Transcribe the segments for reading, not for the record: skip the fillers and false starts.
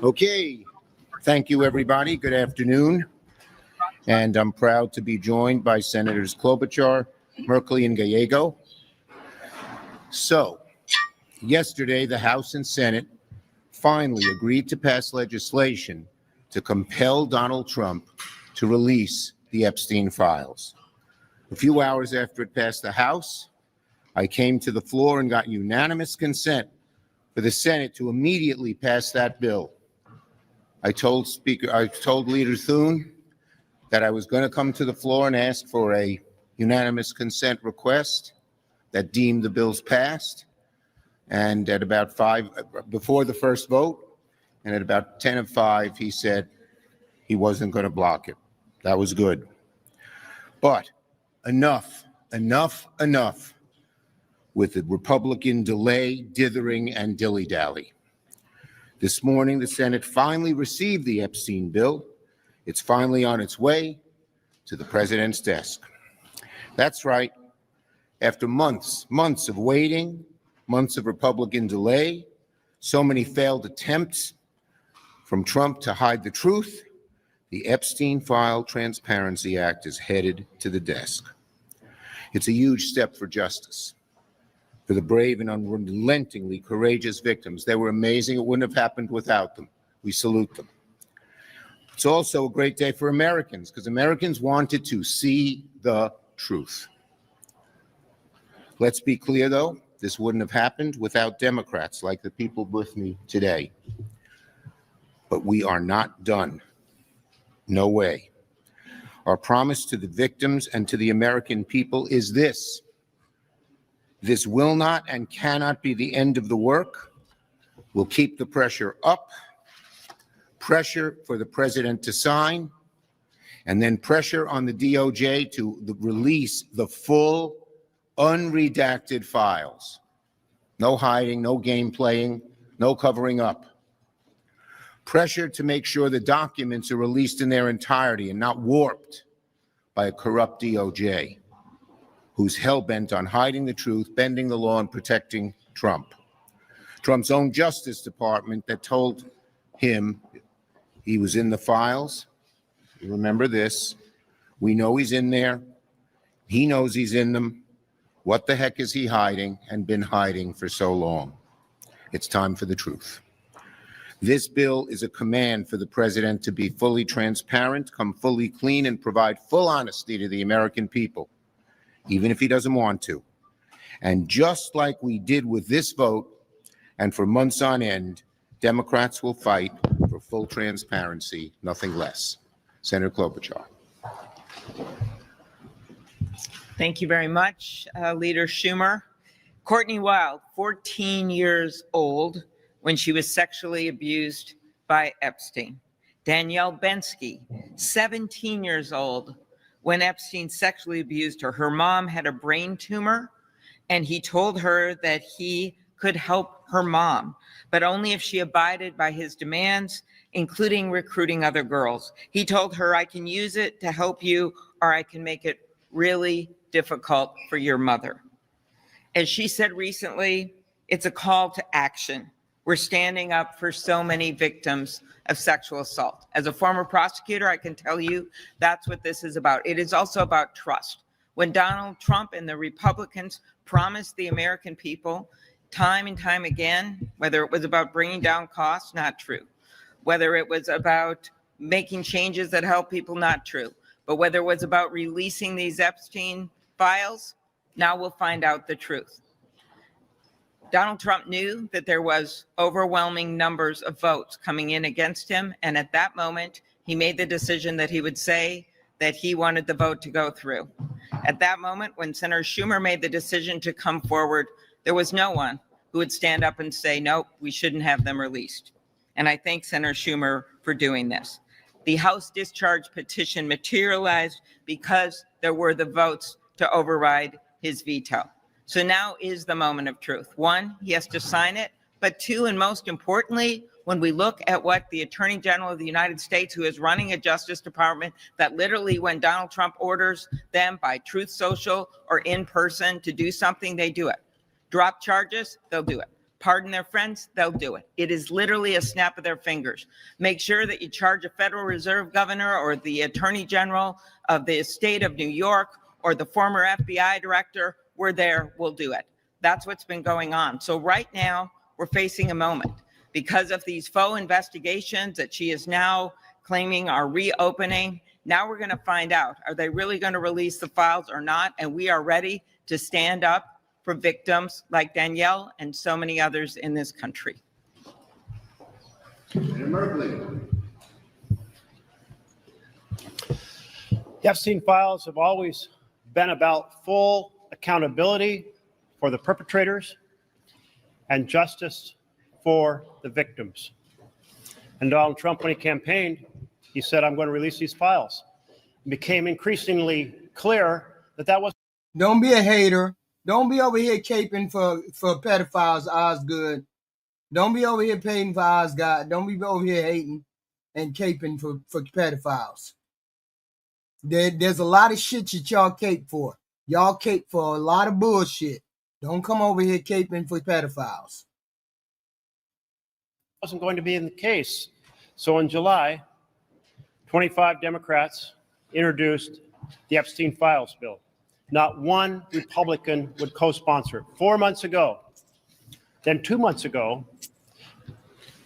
Okay, thank you, everybody. Good afternoon. And I'm proud to be joined by Senators Klobuchar, Merkley, and Gallego. So, yesterday, the House and Senate finally agreed to pass legislation to compel Donald Trump to release the Epstein files. A few hours after it passed the House, I came to the floor and got unanimous consent for the Senate to immediately pass that bill. I told Leader Thune that I was going to come to the floor and ask for a unanimous consent request that deemed the bills passed. And at about 5, before the first vote, and at about 10 of 5, he said he wasn't going to block it. That was good. But enough with the Republican delay, dithering, and dilly-dally. This morning, the Senate finally received the Epstein bill. It's finally on its way to the president's desk. That's right. After months of waiting, months of Republican delay, so many failed attempts from Trump to hide the truth, the Epstein File Transparency Act is headed to the desk. It's a huge step for justice, for the brave and unrelentingly courageous victims. They were amazing. It wouldn't have happened without them. We salute them. It's also a great day for Americans because Americans wanted to see the truth. Let's be clear, though, this wouldn't have happened without Democrats like the people with me today. But we are not done. No way. Our promise to the victims and to the American people is this. This will not and cannot be the end of the work. We'll keep the pressure up, pressure for the president to sign, and then pressure on the DOJ to release the full, unredacted files. No hiding, no game playing, no covering up. Pressure to make sure the documents are released in their entirety and not warped by a corrupt DOJ who's hell-bent on hiding the truth, bending the law, and protecting Trump. Trump's own Justice Department that told him he was in the files. Remember this. We know he's in there. He knows he's in them. What the heck is he hiding and been hiding for so long? It's time for the truth. This bill is a command for the president to be fully transparent, come fully clean, and provide full honesty to the American people, even if he doesn't want to. And just like we did with this vote, and for months on end, Democrats will fight for full transparency, nothing less. Senator Klobuchar. Thank you very much, Leader Schumer. Courtney Wild, 14 years old when she was sexually abused by Epstein. Danielle Bensky, 17 years old when Epstein sexually abused her. Her mom had a brain tumor, and he told her that he could help her mom, but only if she abided by his demands, including recruiting other girls. He told her, I can use it to help you, or I can make it really difficult for your mother. As she said recently, it's a call to action. We're standing up for so many victims of sexual assault. As a former prosecutor, I can tell you that's what this is about. It is also about trust. When Donald Trump and the Republicans promised the American people time and time again, whether it was about bringing down costs, not true. Whether it was about making changes that help people, not true. But whether it was about releasing these Epstein files, now we'll find out the truth. Donald Trump knew that there was overwhelming numbers of votes coming in against him. And at that moment, he made the decision that he would say that he wanted the vote to go through. At that moment, when Senator Schumer made the decision to come forward, there was no one who would stand up and say, nope, we shouldn't have them released. And I thank Senator Schumer for doing this. The House discharge petition materialized because there were the votes to override his veto. So now is the moment of truth. One, he has to sign it. But two, and most importantly, when we look at what the Attorney General of the United States, who is running a Justice Department that literally when Donald Trump orders them by Truth Social or in person to do something, they do it. Drop charges, they'll do it. pardon their friends, they'll do it. It is literally a snap of their fingers. Make sure that you charge a Federal Reserve governor or the Attorney General of the state of New York or the former FBI director. We're there, we'll do it. That's what's been going on. So right now, we're facing a moment because of these faux investigations that she is now claiming are reopening. Now we're going to find out, are they really going to release the files or not? And we are ready to stand up for victims like Danielle and so many others in this country. The Epstein files have always been about full accountability for the perpetrators and justice for the victims. And Donald Trump, when he campaigned, he said, I'm going to release these files. It became increasingly clear that that was. Don't be a hater. Don't be over here caping for pedophiles, Osgood. Don't be over here paying for Osgood. Don't be over here hating and caping for pedophiles. There's a lot of shit that y'all cape for. Y'all cape for a lot of bullshit. Don't come over here caping for pedophiles. Wasn't going to be in the case. So in July, 25 Democrats introduced the Epstein Files bill. Not one Republican would co-sponsor it. 4 months ago. Then 2 months ago,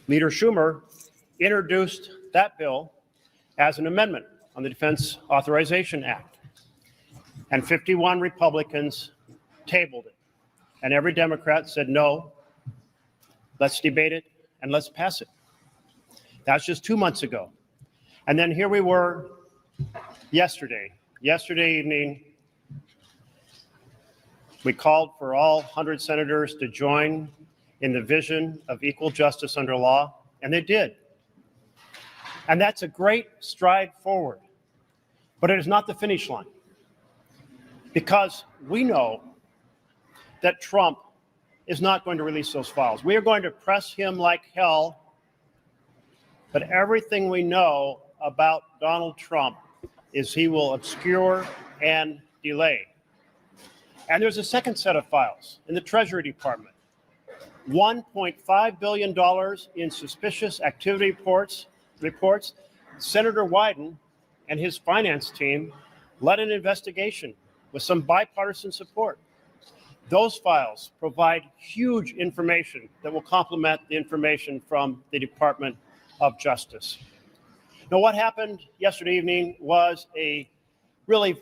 Leader Schumer introduced that bill as an amendment on the Defense Authorization Act. And 51 Republicans tabled it. And every Democrat said, no, let's debate it and let's pass it. That's just 2 months ago. And then here we were yesterday evening. We called for all 100 senators to join in the vision of equal justice under law, and they did. And that's a great stride forward. But it is not the finish line. Because we know that Trump is not going to release those files. We are going to press him like hell. But everything we know about Donald Trump is he will obscure and delay. And there's a second set of files in the Treasury Department. $1.5 billion in suspicious activity reports. Senator Wyden and his finance team led an investigation with some bipartisan support. Those files provide huge information that will complement the information from the Department of Justice. Now, what happened yesterday evening was a really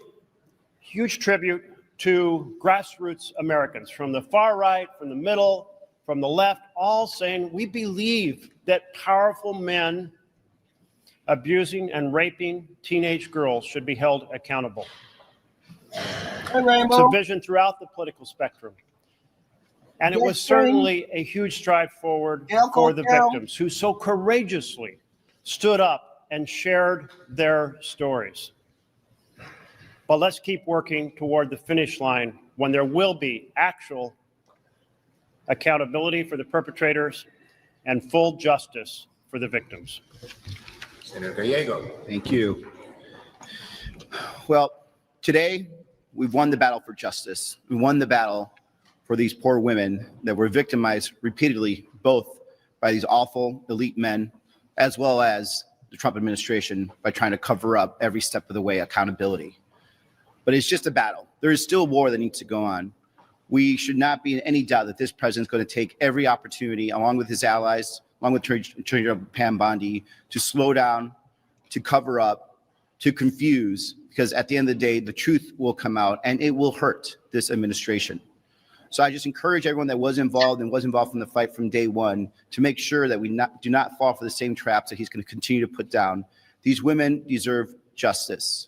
huge tribute to grassroots Americans from the far right, from the middle, from the left, all saying we believe that powerful men abusing and raping teenage girls should be held accountable. It's a vision throughout the political spectrum. And it was certainly a huge stride forward for the victims who so courageously stood up and shared their stories. But let's keep working toward the finish line when there will be actual accountability for the perpetrators and full justice for the victims. Senator Gallego. Thank you. Well, today we've won the battle for justice. We won the battle for these poor women that were victimized repeatedly, both by these awful elite men, as well as the Trump administration by trying to cover up every step of the way accountability. But it's just a battle. There is still war that needs to go on. We should not be in any doubt that this president is going to take every opportunity, along with his allies, along with Attorney General Pam Bondi, to slow down, to cover up, to confuse, because at the end of the day, the truth will come out and it will hurt this administration. So I just encourage everyone that was involved from the fight from day one to make sure that we do not fall for the same traps that he's going to continue to put down. These women deserve justice.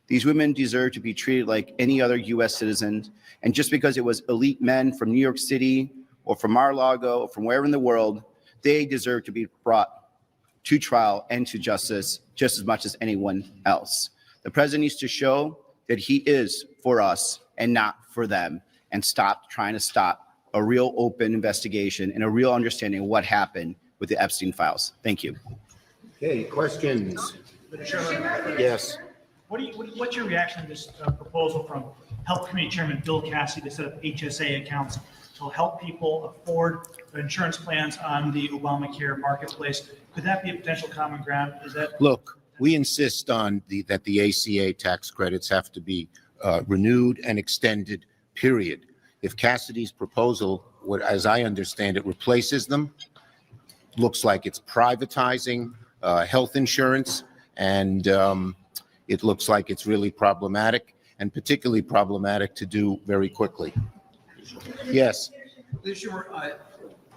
These women deserve to be treated like any other U.S. citizen. And just because it was elite men from New York City or from Mar-a-Lago or from wherever in the world, they deserve to be brought to trial and to justice just as much as anyone else. The president needs to show that he is for us and not for them, and stop trying to stop a real open investigation and a real understanding of what happened with the Epstein files. Thank you. Okay, questions? Yes. What's your reaction to this proposal from helped Committee Chairman Bill Cassidy to set up HSA accounts to help people afford insurance plans on the Obamacare marketplace. Could that be a potential common ground? Is that? Look, we insist on that the ACA tax credits have to be renewed and extended, period. If Cassidy's proposal, as I understand it, replaces them, looks like it's privatizing health insurance, and it looks like it's really problematic, and particularly problematic to do very quickly. Yes. Leader Schumer,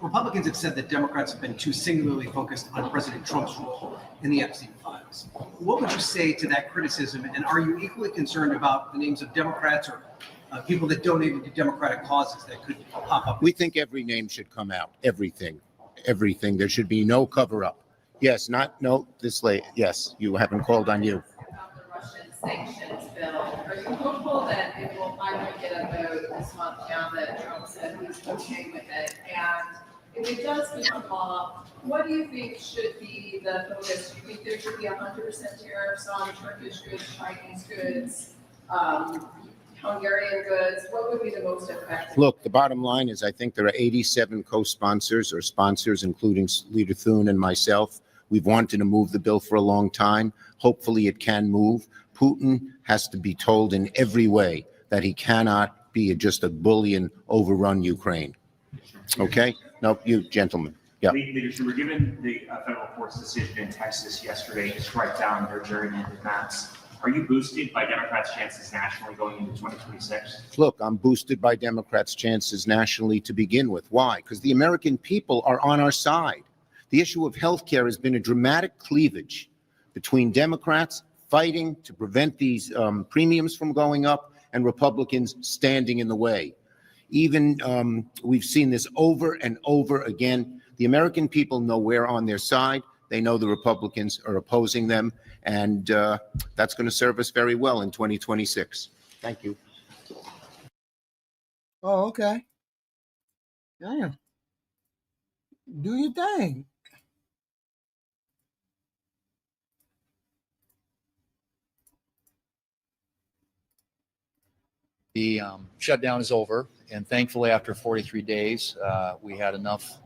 Republicans have said that Democrats have been too singularly focused on President Trump's role in the Epstein files. What would you say to that criticism? And are you equally concerned about the names of Democrats or people that donated to Democratic causes that could pop up? We think every name should come out. Everything. There should be no cover up. Yes, this late. Yes, you haven't called on you. About the Russian sanctions bill. Are you hopeful that it will finally get a vote this month now that Trump said he's okay with it? And if it does become law, what do you think should be the focus? Do you think there should be 100% tariffs on Turkish goods, Chinese goods, Hungarian goods? What would be the most effective? Look, the bottom line is I think there are 87 co-sponsors or sponsors, including Leader Thune and myself. We've wanted to move the bill for a long time. Hopefully it can move. Putin has to be told in every way that he cannot be just a bully and overrun Ukraine. Okay? No, you gentlemen. Yeah. Leader Schumer, given the federal court's decision in Texas yesterday to strike down their gerrymandered maps, are you boosted by Democrats' chances nationally going into 2026? Look, I'm boosted by Democrats' chances nationally to begin with. Why? Because the American people are on our side. The issue of health care has been a dramatic cleavage between Democrats fighting to prevent these premiums from going up and Republicans standing in the way. Even we've seen this over and over again. The American people know we're on their side. They know the Republicans are opposing them, and that's going to serve us very well in 2026. Thank you. Oh, okay. Damn. Do your thing. The shutdown is over, and thankfully, after 43 days, we had enough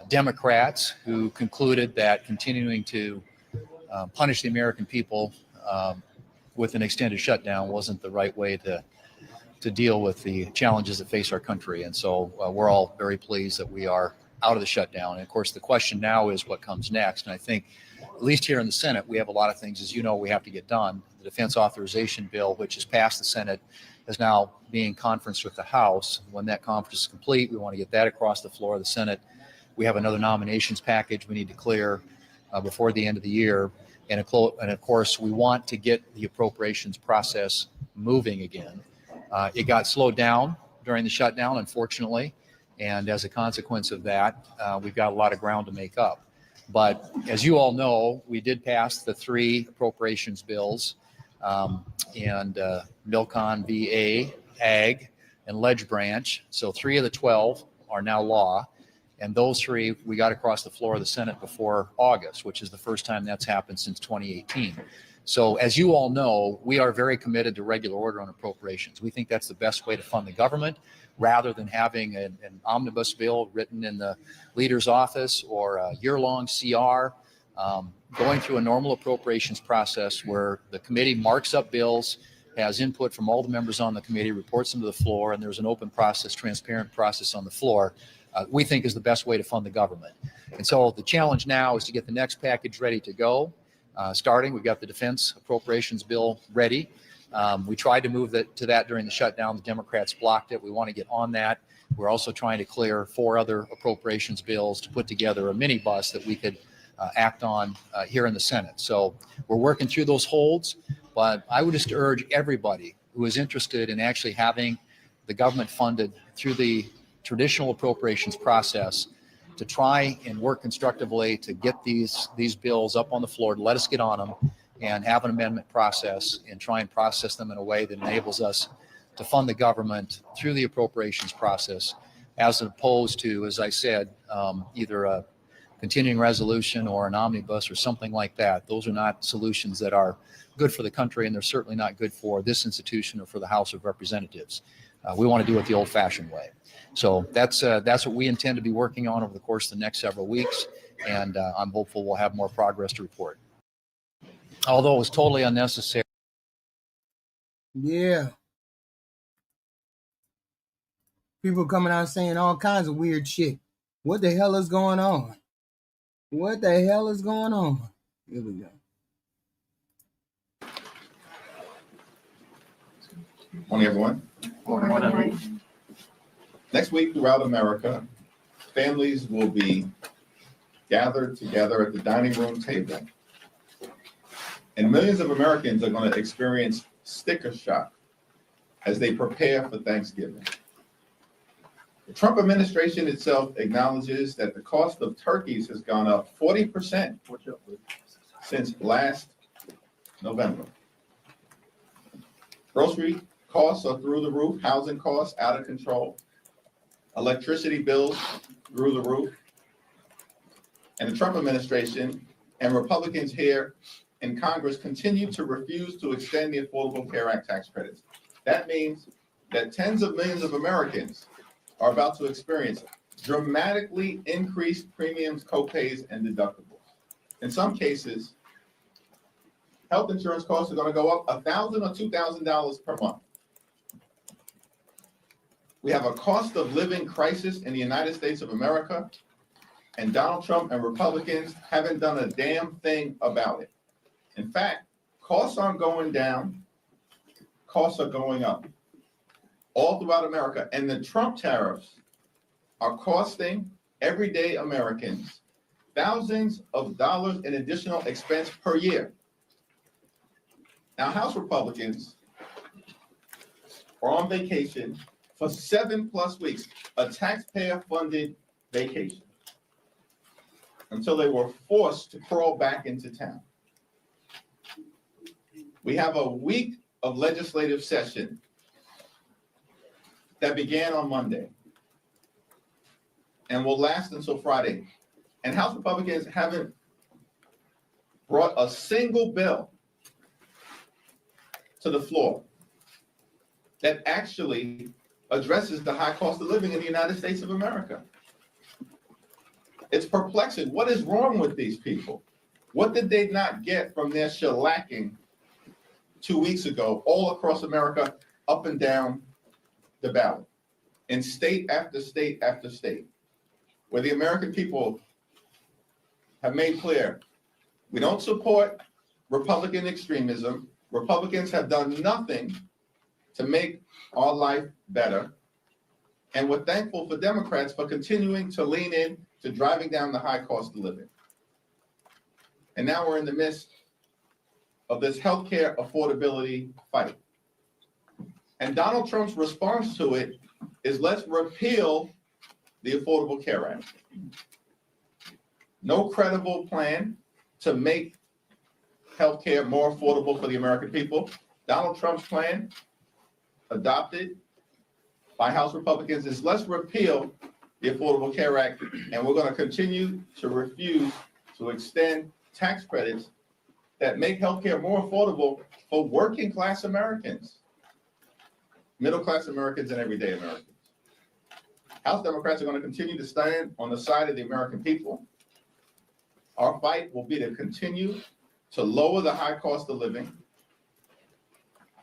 Democrats who concluded that continuing to punish the American people with an extended shutdown wasn't the right way to deal with the challenges that face our country. And so we're all very pleased that we are out of the shutdown. And of course, the question now is what comes next. And I think, at least here in the Senate, we have a lot of things, as you know, we have to get done. The defense authorization bill, which has passed the Senate, is now being conferenced with the House. When that conference is complete, we want to get that across the floor of the Senate. We have another nominations package we need to clear before the end of the year. And of course, we want to get the appropriations process moving again. It got slowed down during the shutdown, unfortunately. And as a consequence of that, we've got a lot of ground to make up. But as you all know, we did pass the 3 appropriations bills, and Milcon VA, Ag, and Ledge Branch. So 3 of the 12 are now law. And those 3 we got across the floor of the Senate before August, which is the first time that's happened since 2018. So as you all know, we are very committed to regular order on appropriations. We think that's the best way to fund the government, rather than having an omnibus bill written in the leader's office or a year-long CR. Going through a normal appropriations process where the committee marks up bills, has input from all the members on the committee, reports them to the floor, and there's an open process, transparent process on the floor, we think is the best way to fund the government. And so the challenge now is to get the next package ready to go. We've got the defense appropriations bill ready. We tried to move to that during the shutdown. The Democrats blocked it. We want to get on that. We're also trying to clear 4 other appropriations bills to put together a minibus that we could act on here in the Senate. So we're working through those holds, but I would just urge everybody who is interested in actually having the government funded through the traditional appropriations process to try and work constructively to get these bills up on the floor, to let us get on them and have an amendment process and try and process them in a way that enables us to fund the government through the appropriations process, as opposed to, as I said, either a continuing resolution or an omnibus or something like that. Those are not solutions that are good for the country, and they're certainly not good for this institution or for the House of Representatives. We want to do it the old-fashioned way. So that's what we intend to be working on over the course of the next several weeks, and I'm hopeful we'll have more progress to report. Although it was totally unnecessary. Yeah. People coming out saying all kinds of weird shit. What the hell is going on? What the hell is going on? Here we go. Morning, everyone. Morning. Next week throughout America, families will be gathered together at the dining room table. And millions of Americans are going to experience sticker shock as they prepare for Thanksgiving. The Trump administration itself acknowledges that the cost of turkeys has gone up 40% since last November. Grocery costs are through the roof, housing costs out of control, electricity bills through the roof. And the Trump administration and Republicans here in Congress continue to refuse to extend the Affordable Care Act tax credits. That means that tens of millions of Americans are about to experience dramatically increased premiums, copays, and deductibles. In some cases, health insurance costs are going to go up $1,000 or $2,000 per month. We have a cost of living crisis in the United States of America, and Donald Trump and Republicans haven't done a damn thing about it. In fact, costs aren't going down, costs are going up all throughout America. And the Trump tariffs are costing everyday Americans thousands of dollars in additional expense per year. Now, House Republicans are on vacation for 7+ weeks, a taxpayer-funded vacation, until they were forced to crawl back into town. We have a week of legislative session that began on Monday and will last until Friday. And House Republicans haven't brought a single bill to the floor that actually addresses the high cost of living in the United States of America. It's perplexing. What is wrong with these people? What did they not get from their shellacking 2 weeks ago all across America, up and down the ballot, in state after state after state, where the American people have made clear we don't support Republican extremism. Republicans have done nothing to make our life better. And we're thankful for Democrats for continuing to lean in to driving down the high cost of living. And now we're in the midst of this healthcare affordability fight. And Donald Trump's response to it is, let's repeal the Affordable Care Act. No credible plan to make healthcare more affordable for the American people. Donald Trump's plan, adopted by House Republicans, is let's repeal the Affordable Care Act, and we're going to continue to refuse to extend tax credits that make healthcare more affordable for working class Americans, middle class Americans, and everyday Americans. House Democrats are going to continue to stand on the side of the American people. Our fight will be to continue to lower the high cost of living,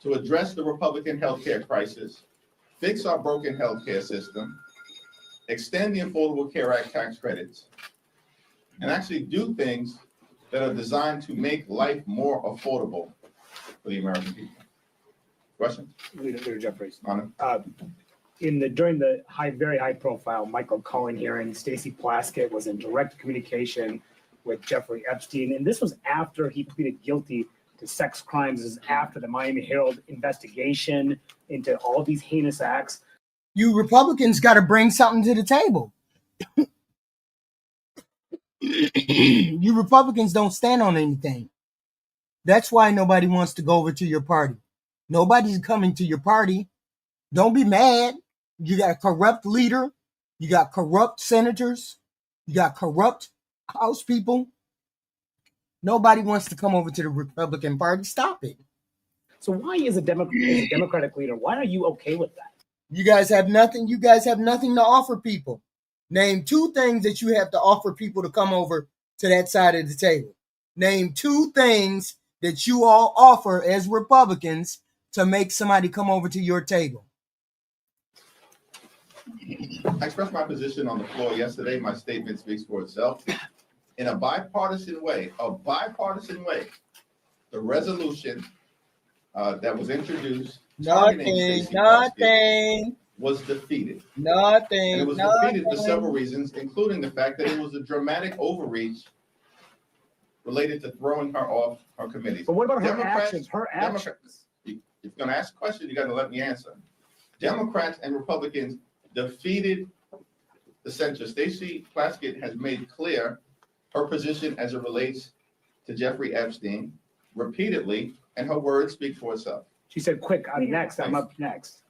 to address the Republican healthcare crisis, fix our broken healthcare system, extend the Affordable Care Act tax credits, and actually do things that are designed to make life more affordable for the American people. Question? Leader Jeffries. Honor? During the very high profile Michael Cohen hearing, Stacey Plaskett was in direct communication with Jeffrey Epstein, and this was after he pleaded guilty to sex crimes. This is after the Miami Herald investigation into all these heinous acts. You Republicans got to bring something to the table. You Republicans don't stand on anything. That's why nobody wants to go over to your party. Nobody's coming to your party. Don't be mad. You got a corrupt leader. You got corrupt senators. You got corrupt House people, nobody wants to come over to the Republican Party. Stop it. So why is a Democratic leader, why are you okay with that? You guys have nothing. You guys have nothing to offer people. Name 2 things that you have to offer people to come over to that side of the table. Name 2 things that you all offer as Republicans to make somebody come over to your table. I expressed my position on the floor yesterday. My statement speaks for itself. In a bipartisan way, the resolution that was introduced targeting Stacey Plaskett was defeated. And it was defeated for several reasons, including the fact that it was a dramatic overreach related to throwing her off her committees. But what about her actions? Her actions. If you're going to ask a question, you got to let me answer. Democrats and Republicans defeated the censure. Stacey Plaskett has made clear her position as it relates to Jeffrey Epstein repeatedly, and her words speak for itself. She said, quick, I'm next. I'm up next.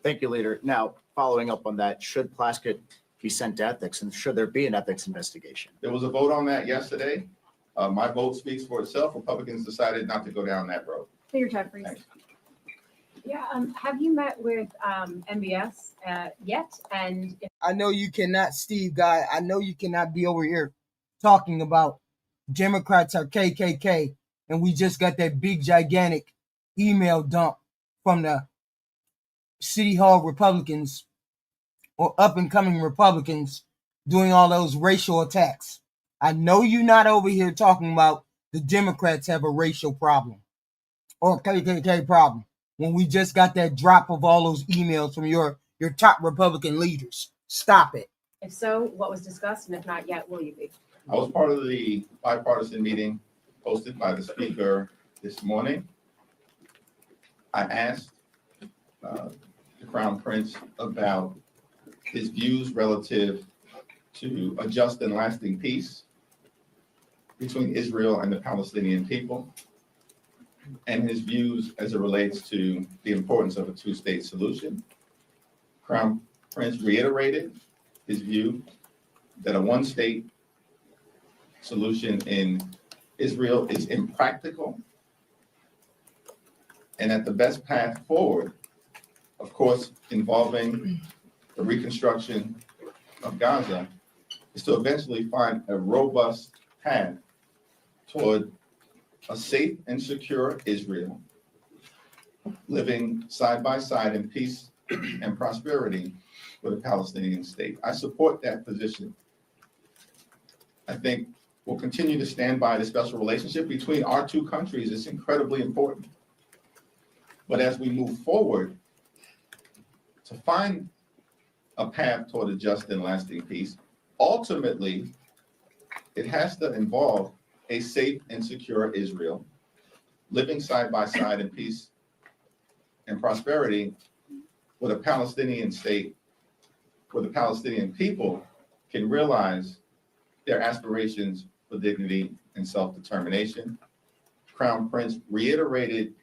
Thank you, Leader. Now, following up on that, should Plaskett be sent to ethics, and should there be an ethics investigation? There was a vote on that yesterday. My vote speaks for itself. Republicans decided not to go down that road. Mayor Jeffries. Thanks. Yeah, have you met with MBS yet? And I know you cannot, Steve Guy. I know you cannot be over here talking about Democrats are KKK, and we just got that big gigantic email dump from the City Hall Republicans or up and coming Republicans doing all those racial attacks. I know you're not over here talking about the Democrats have a racial problem or KKK problem when we just got that drop of all those emails from your top Republican leaders. Stop it. if so, what was discussed? And if not yet, will you be? I was part of the bipartisan meeting hosted by the speaker this morning. I asked the Crown Prince about his views relative to a just and lasting peace between Israel and the Palestinian people, and his views as it relates to the importance of a two-state solution. Crown Prince reiterated his view that a one-state solution in Israel is impractical, and that the best path forward, of course, involving the reconstruction of Gaza, is to eventually find a robust path toward a safe and secure Israel, living side by side in peace and prosperity with a Palestinian state. I support that position. I think we'll continue to stand by the special relationship between our two countries. It's incredibly important. But as we move forward to find a path toward a just and lasting peace, ultimately, it has to involve a safe and secure Israel, living side by side in peace and prosperity with a Palestinian state, where the Palestinian people can realize their aspirations for dignity and self-determination. Crown Prince reiterated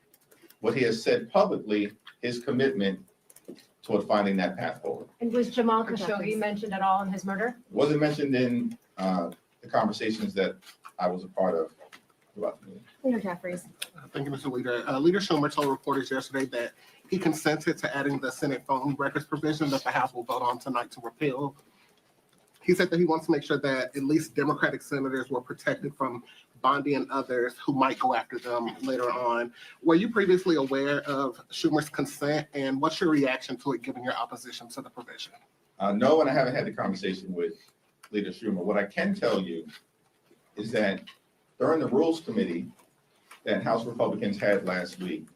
what he has said publicly, his commitment toward finding that path forward. And was Jamal Khashoggi mentioned at all in his murder? It wasn't mentioned in the conversations that I was a part of throughout the meeting. Leader Jeffries. Thank you, Mr. Leader. Leader Schumer told reporters yesterday that he consented to adding the Senate phone records provision that the House will vote on tonight to repeal. He said that he wants to make sure that at least Democratic senators were protected from Bondi and others who might go after them later on. Were you previously aware of Schumer's consent, and what's your reaction to it given your opposition to the provision? No, and I haven't had the conversation with Leader Schumer. What I can tell you is that during the Rules Committee that House Republicans had last week,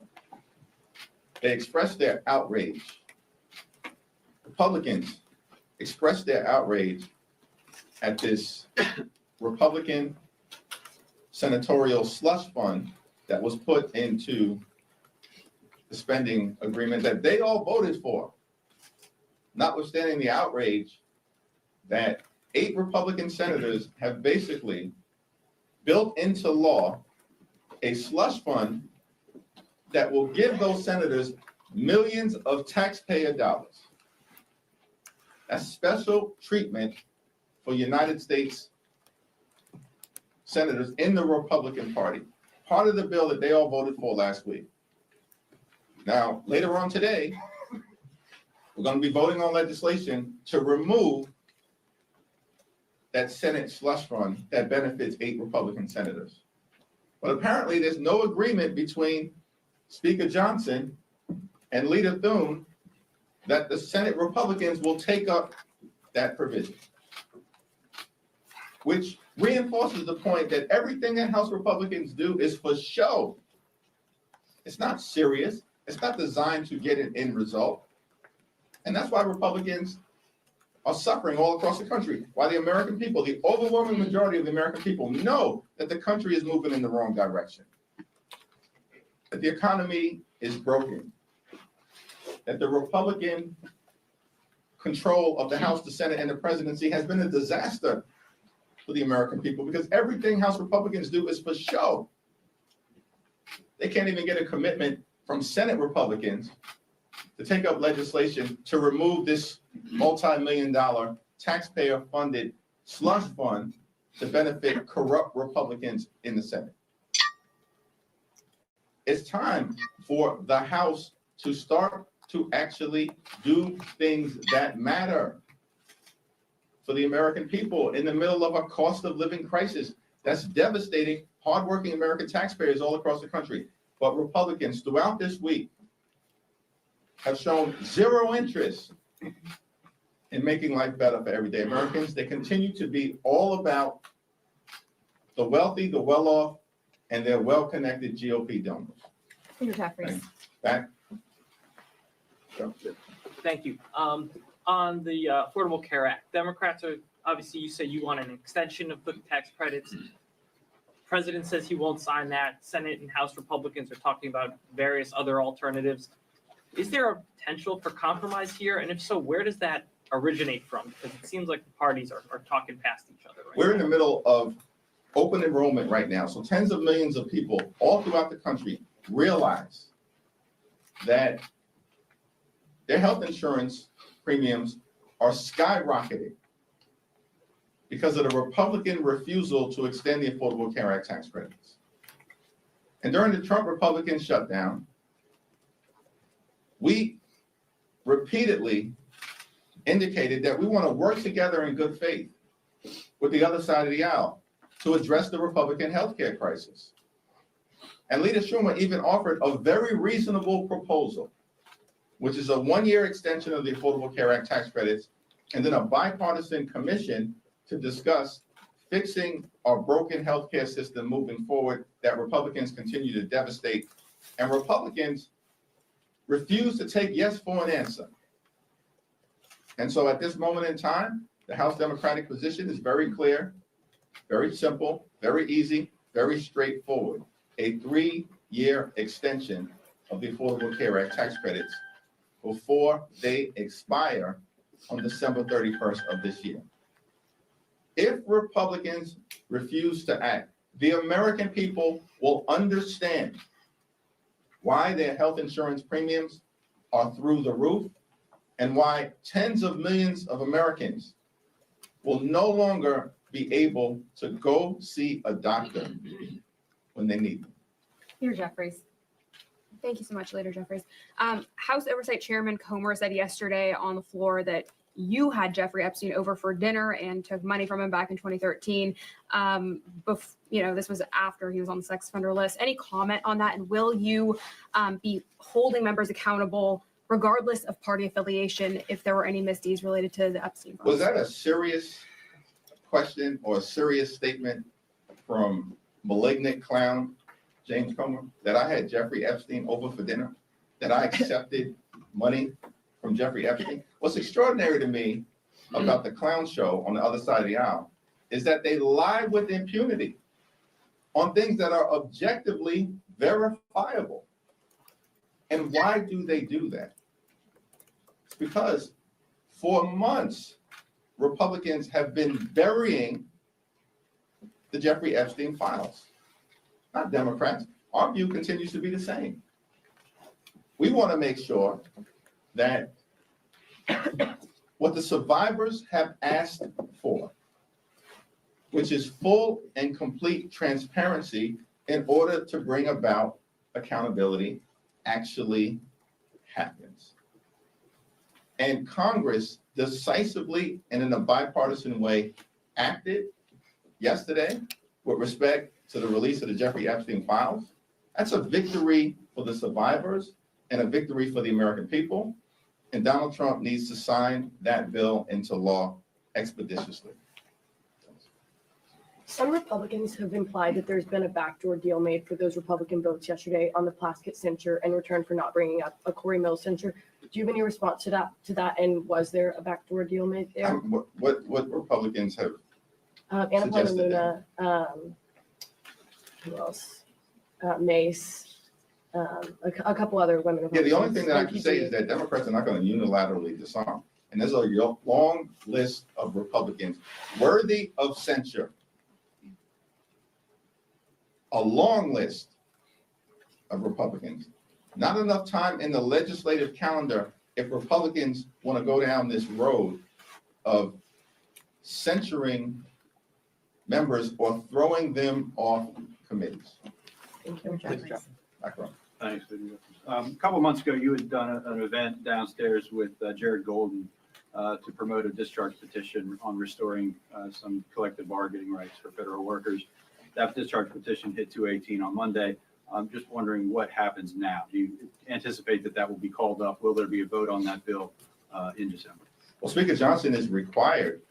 they expressed their outrage. Republicans expressed their outrage at this Republican senatorial slush fund that was put into the spending agreement that they all voted for, notwithstanding the outrage that 8 Republican senators have basically built into law a slush fund that will give those senators millions of taxpayer dollars. That's special treatment for United States senators in the Republican Party, part of the bill that they all voted for last week. Now, later on today, we're going to be voting on legislation to remove that Senate slush fund that benefits 8 Republican senators. But apparently there's no agreement between Speaker Johnson and Leader Thune that the Senate Republicans will take up that provision, which reinforces the point that everything that House Republicans do is for show. It's not serious. It's not designed to get an end result. And that's why Republicans are suffering all across the country. Why the American people, the overwhelming majority of the American people, know that the country is moving in the wrong direction, that the economy is broken, that the Republican control of the House, the Senate, and the presidency has been a disaster for the American people, because everything House Republicans do is for show. They can't even get a commitment from Senate Republicans to take up legislation to remove this multi-million-dollar taxpayer-funded slush fund to benefit corrupt Republicans in the Senate. It's time for the House to start to actually do things that matter for the American people in the middle of a cost of living crisis that's devastating hardworking American taxpayers all across the country. But Republicans throughout this week have shown zero interest in making life better for everyday Americans. They continue to be all about the wealthy, the well-off, and their well-connected GOP donors. Senator Jeffries. Back. Thank you. On the Affordable Care Act, Democrats are, obviously, you say you want an extension of the tax credits. President says he won't sign that. Senate and House Republicans are talking about various other alternatives. Is there a potential for compromise here? And if so, where does that originate from? Because it seems like the parties are talking past each other. Right We're in the middle of open enrollment right now. So tens of millions of people all throughout the country realize that their health insurance premiums are skyrocketing because of the Republican refusal to extend the Affordable Care Act tax credits. And during the Trump Republican shutdown, we repeatedly indicated that we want to work together in good faith with the other side of the aisle to address the Republican healthcare crisis. And Leader Schumer even offered a very reasonable proposal, which is a 1-year extension of the Affordable Care Act tax credits, and then a bipartisan commission to discuss fixing our broken healthcare system moving forward that Republicans continue to devastate. And Republicans refuse to take yes for an answer. And so at this moment in time, the House Democratic position is very clear, very simple, very easy, very straightforward. A 3-year extension of the Affordable Care Act tax credits before they expire on December 31st of this year. If Republicans refuse to act, the American people will understand why their health insurance premiums are through the roof and why tens of millions of Americans will no longer be able to go see a doctor when they need them. Leader Jeffries. Thank you so much, Leader Jeffries. House Oversight Chairman Comer said yesterday on the floor that you had Jeffrey Epstein over for dinner and took money from him back in 2013. This was after he was on the sex offender list. Any comment on that? And will you be holding members accountable regardless of party affiliation if there were any misdeeds related to the Epstein files? Was that a serious question or a serious statement from malignant clown James Comer, that I had Jeffrey Epstein over for dinner, that I accepted money from Jeffrey Epstein? What's extraordinary to me about the clown show on the other side of the aisle is that they lie with impunity on things that are objectively verifiable. And why do they do that? It's because for months, Republicans have been burying the Jeffrey Epstein files. Not Democrats. Our view continues to be the same. We want to make sure that what the survivors have asked for, which is full and complete transparency in order to bring about accountability, actually happens. And Congress decisively and in a bipartisan way acted yesterday with respect to the release of the Jeffrey Epstein files. That's a victory for the survivors and a victory for the American people. And Donald Trump needs to sign that bill into law expeditiously. Some Republicans have implied that there's been a backdoor deal made for those Republican votes yesterday on the Plaskett censure in return for not bringing up a Corey Mills censure. Do you have any response to that? And was there a backdoor deal made there? What Republicans have Anna suggested that? Palamuna, who else? Mace, a couple other women. Yeah, the only thing that I can say is that Democrats are not going to unilaterally disarm. And there's a long list of Republicans worthy of censure. A long list of Republicans. Not enough time in the legislative calendar if Republicans want to go down this road of censuring members or throwing them off committees. Thank you. Macron. Thanks. A couple of months ago, you had done an event downstairs with Jared Golden to promote a discharge petition on restoring some collective bargaining rights for federal workers. That discharge petition hit 218 on Monday. I'm just wondering what happens now. Do you anticipate that will be called up? Will there be a vote on that bill in December? Well, Speaker Johnson is required,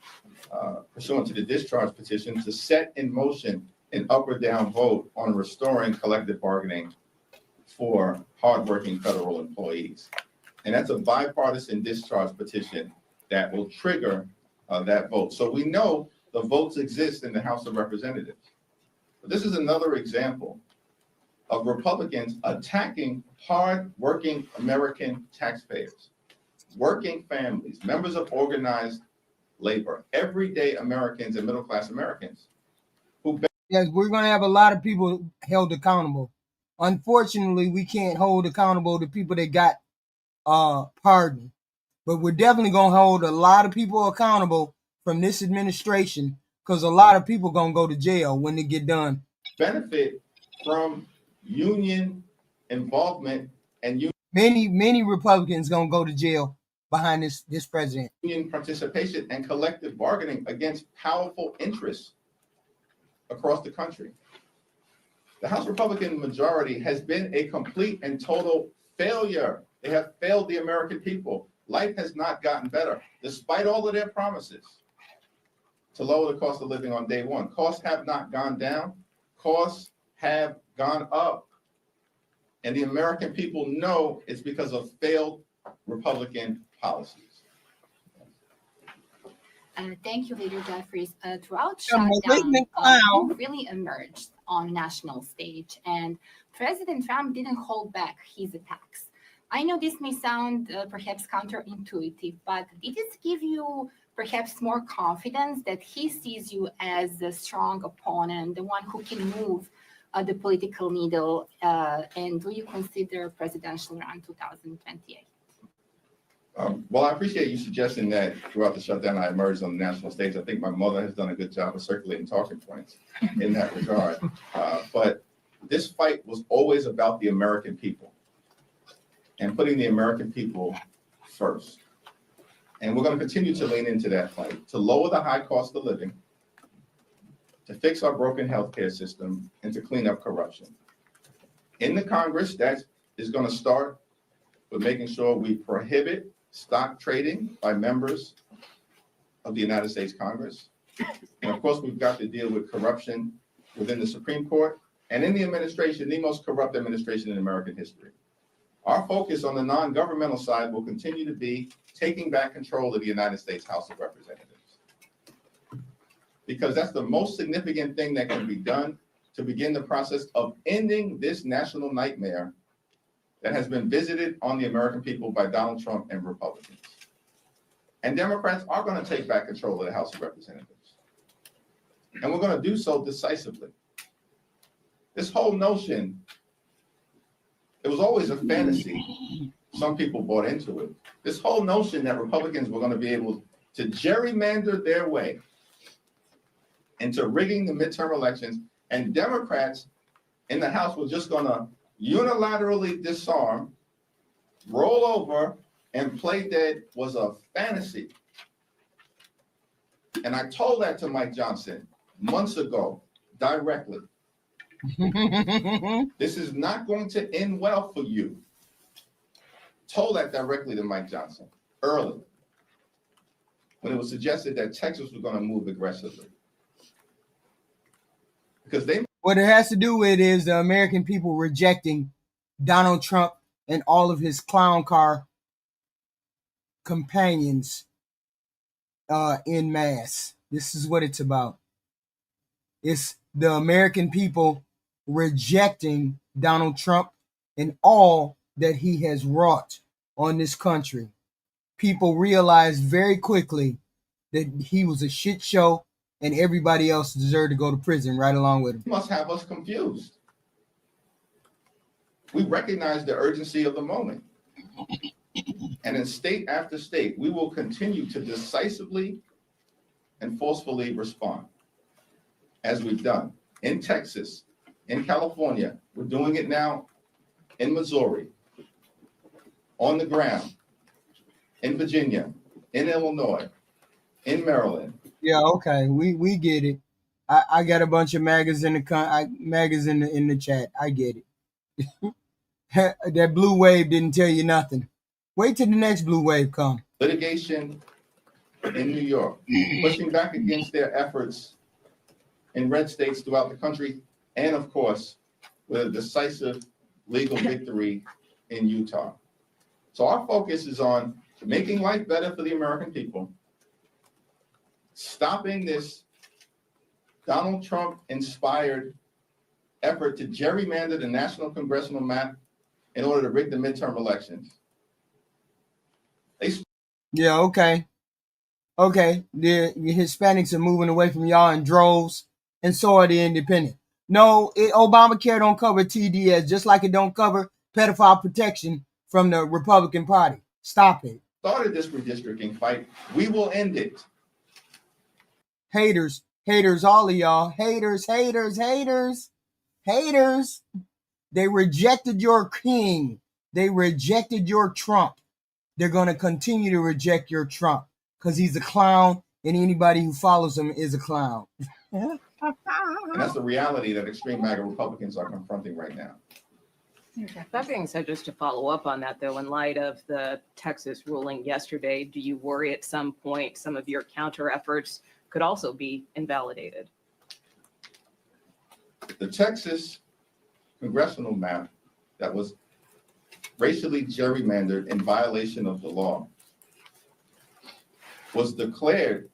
pursuant to the discharge petition, to set in motion an up or down vote on restoring collective bargaining for hardworking federal employees. And that's a bipartisan discharge petition that will trigger that vote. So we know the votes exist in the House of Representatives. But this is another example of Republicans attacking hard-working American taxpayers, working families, members of organized labor, everyday Americans and middle-class Americans who. Yes, we're going to have a lot of people held accountable. Unfortunately, we can't hold accountable the people that got pardoned. But we're definitely going to hold a lot of people accountable from this administration because a lot of people going to go to jail when they get done. Benefit from union involvement and many Republicans going to go to jail behind this president. Union participation and collective bargaining against powerful interests across the country. The House Republican majority has been a complete and total failure. They have failed the American people. Life has not gotten better, despite all of their promises to lower the cost of living on day one. Costs have not gone down. Costs have gone up. And the American people know it's because of failed Republican policies. Thank you, Leader Jeffries. Throughout Malignant shutdown, clown. you really emerged on national stage, and President Trump didn't hold back his attacks. I know this may sound perhaps counterintuitive, but did this give you perhaps more confidence that he sees you as a strong opponent, the one who can move the political needle? And do you consider presidential run 2028? Well, I appreciate you suggesting that throughout the shutdown I emerged on the national stage. I think my mother has done a good job of circulating talking points in that regard. But this fight was always about the American people and putting the American people first. And we're going to continue to lean into that fight, to lower the high cost of living, to fix our broken healthcare system, and to clean up corruption. In the Congress, that is going to start with making sure we prohibit stock trading by members of the United States Congress. And of course, we've got to deal with corruption within the Supreme Court and in the administration, the most corrupt administration in American history. Our focus on the non-governmental side will continue to be taking back control of the United States House of Representatives, because that's the most significant thing that can be done to begin the process of ending this national nightmare that has been visited on the American people by Donald Trump and Republicans. And Democrats are going to take back control of the House of Representatives. And we're going to do so decisively. This whole notion, it was always a fantasy. Some people bought into it. This whole notion that Republicans were going to be able to gerrymander their way into rigging the midterm elections, and Democrats in the House were just gonna unilaterally disarm, roll over, and play dead was a fantasy. And I told that to Mike Johnson months ago, directly. This is not going to end well for you. Told that directly to Mike Johnson early, when it was suggested that Texas was going to move aggressively. Because they What it has to do with is the American people rejecting Donald Trump and all of his clown car companions en masse. This is what it's about. It's the American people rejecting Donald Trump and all that he has wrought on this country. People realized very quickly that he was a shit show and everybody else deserved to go to prison right along with him. must have us confused. We recognize the urgency of the moment. And in state after state, we will continue to decisively and forcefully respond, as we've done in Texas, in California. We're doing it now in Missouri, on the ground, in Virginia, in Illinois, in Maryland. Yeah, okay, we get it. I got a bunch of magas in the in the chat. I get it. That blue wave didn't tell you nothing. Wait till the next blue wave come. Litigation in New York, pushing back against their efforts in red states throughout the country, and of course, with a decisive legal victory in Utah. So our focus is on making life better for the American people, stopping this Donald Trump-inspired effort to gerrymander the national congressional map in order to rig the midterm elections. Yeah, okay. Okay, the Hispanics are moving away from y'all in droves, and so are the independent. No, Obamacare don't cover TDS, just like it don't cover pedophile protection from the Republican Party. Stop it. Started this redistricting fight. We will end it. Haters, all of y'all. Haters. They rejected your king. They rejected your Trump. They're going to continue to reject your Trump because he's a clown, and anybody who follows him is a clown. And that's the reality that extreme MAGA Republicans are confronting right now. That being said, just to follow up on that, though, in light of the Texas ruling yesterday, do you worry at some point some of your counter efforts could also be invalidated? The Texas congressional map that was racially gerrymandered in violation of the law was declared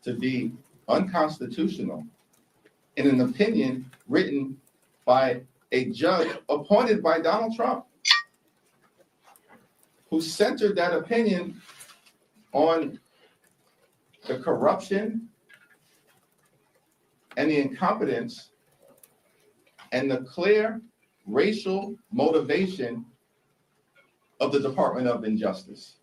to be unconstitutional in an opinion written by a judge appointed by Donald Trump, who centered that opinion on the corruption and the incompetence and the clear racial motivation of the Department of Injustice.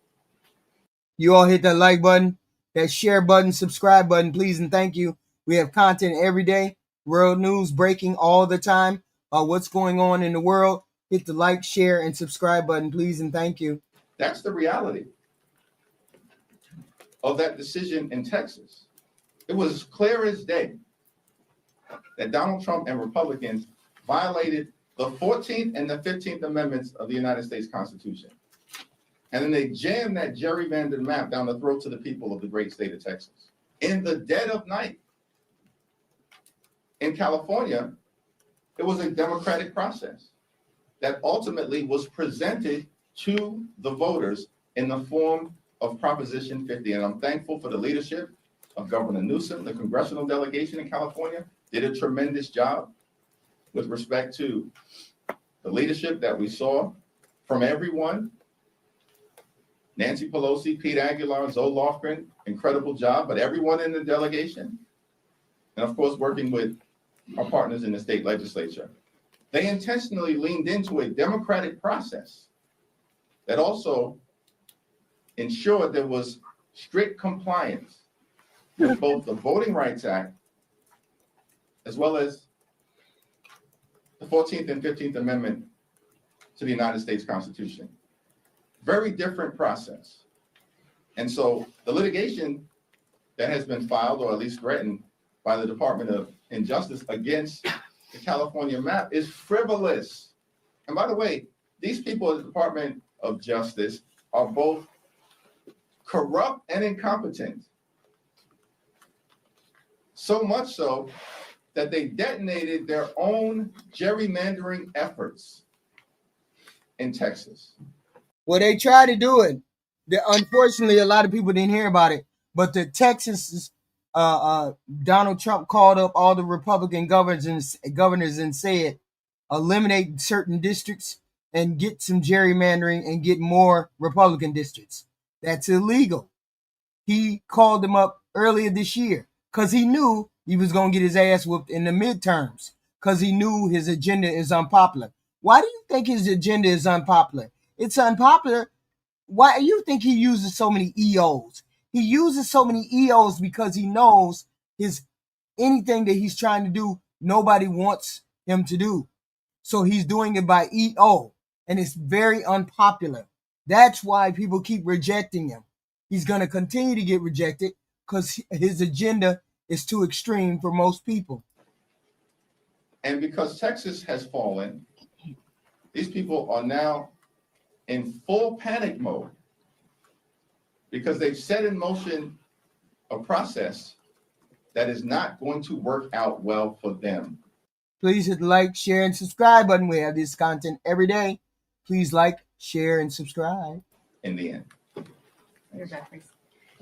You all hit that like button, that share button, subscribe button, please and thank you. We have content every day, world news breaking all the time. What's going on in the world? Hit the like, share, and subscribe button, please and thank you. That's the reality of that decision in Texas. It was clear as day that Donald Trump and Republicans violated the 14th and the 15th Amendments of the United States Constitution. And then they jammed that gerrymandered map down the throats of the people of the great state of Texas in the dead of night. In California, it was a democratic process that ultimately was presented to the voters in the form of Proposition 50. And I'm thankful for the leadership of Governor Newsom. The congressional delegation in California did a tremendous job with respect to the leadership that we saw from everyone. Nancy Pelosi, Pete Aguilar, Zoe Lofgren, incredible job, but everyone in the delegation, and of course, working with our partners in the state legislature, they intentionally leaned into a democratic process that also ensured there was strict compliance with both the Voting Rights Act as well as the 14th and 15th Amendment to the United States Constitution. Very different process. And so the litigation that has been filed, or at least threatened by the Department of Injustice against the California map, is frivolous. And by the way, these people at the Department of Justice are both corrupt and incompetent. So much so that they detonated their own gerrymandering efforts in Texas. Well, they tried to do it. Unfortunately, a lot of people didn't hear about it. But the Texas, Donald Trump called up all the Republican governors and said, eliminate certain districts and get some gerrymandering and get more Republican districts. That's illegal. He called them up earlier this year because he knew he was going to get his ass whooped in the midterms because he knew his agenda is unpopular. Why do you think his agenda is unpopular? It's unpopular. Why do you think he uses so many EOs? He uses so many EOs because he knows anything that he's trying to do, nobody wants him to do. So he's doing it by EO, and it's very unpopular. That's why people keep rejecting him. He's going to continue to get rejected because his agenda is too extreme for most people. And because Texas has fallen, these people are now in full panic mode because they've set in motion a process that is not going to work out well for them. Please hit the like, share, and subscribe button. We have this content every day. Please like, share, and subscribe. In the end. Senator Jeffries.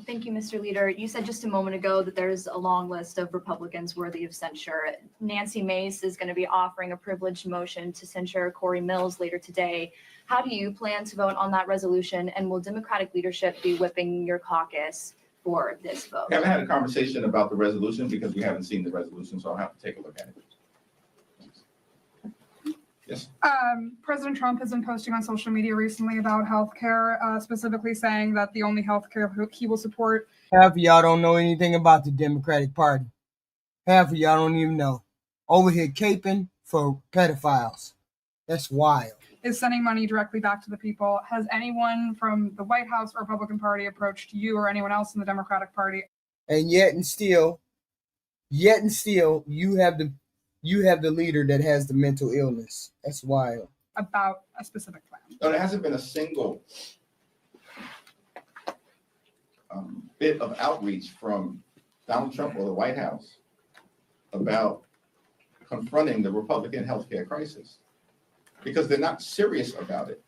Thank you, Mr. Leader. You said just a moment ago that there's a long list of Republicans worthy of censure. Nancy Mace is going to be offering a privileged motion to censure Corey Mills later today. How do you plan to vote on that resolution, and will Democratic leadership be whipping your caucus for this vote? We haven't had a conversation about the resolution because we haven't seen the resolution, so I'll have to take a look at it. Yes. President Trump has been posting on social media recently about healthcare, specifically saying that the only healthcare he will support. Half of y'all don't know anything about the Democratic Party. Half of y'all don't even know. Over here caping for pedophiles. That's wild. Is sending money directly back to the people. Has anyone from the White House or Republican Party approached you or anyone else in the Democratic Party? And yet and still, you have the leader that has the mental illness. That's wild. About a specific plan. No, there hasn't been a single bit of outreach from Donald Trump or the White House about confronting the Republican healthcare crisis because they're not serious about it.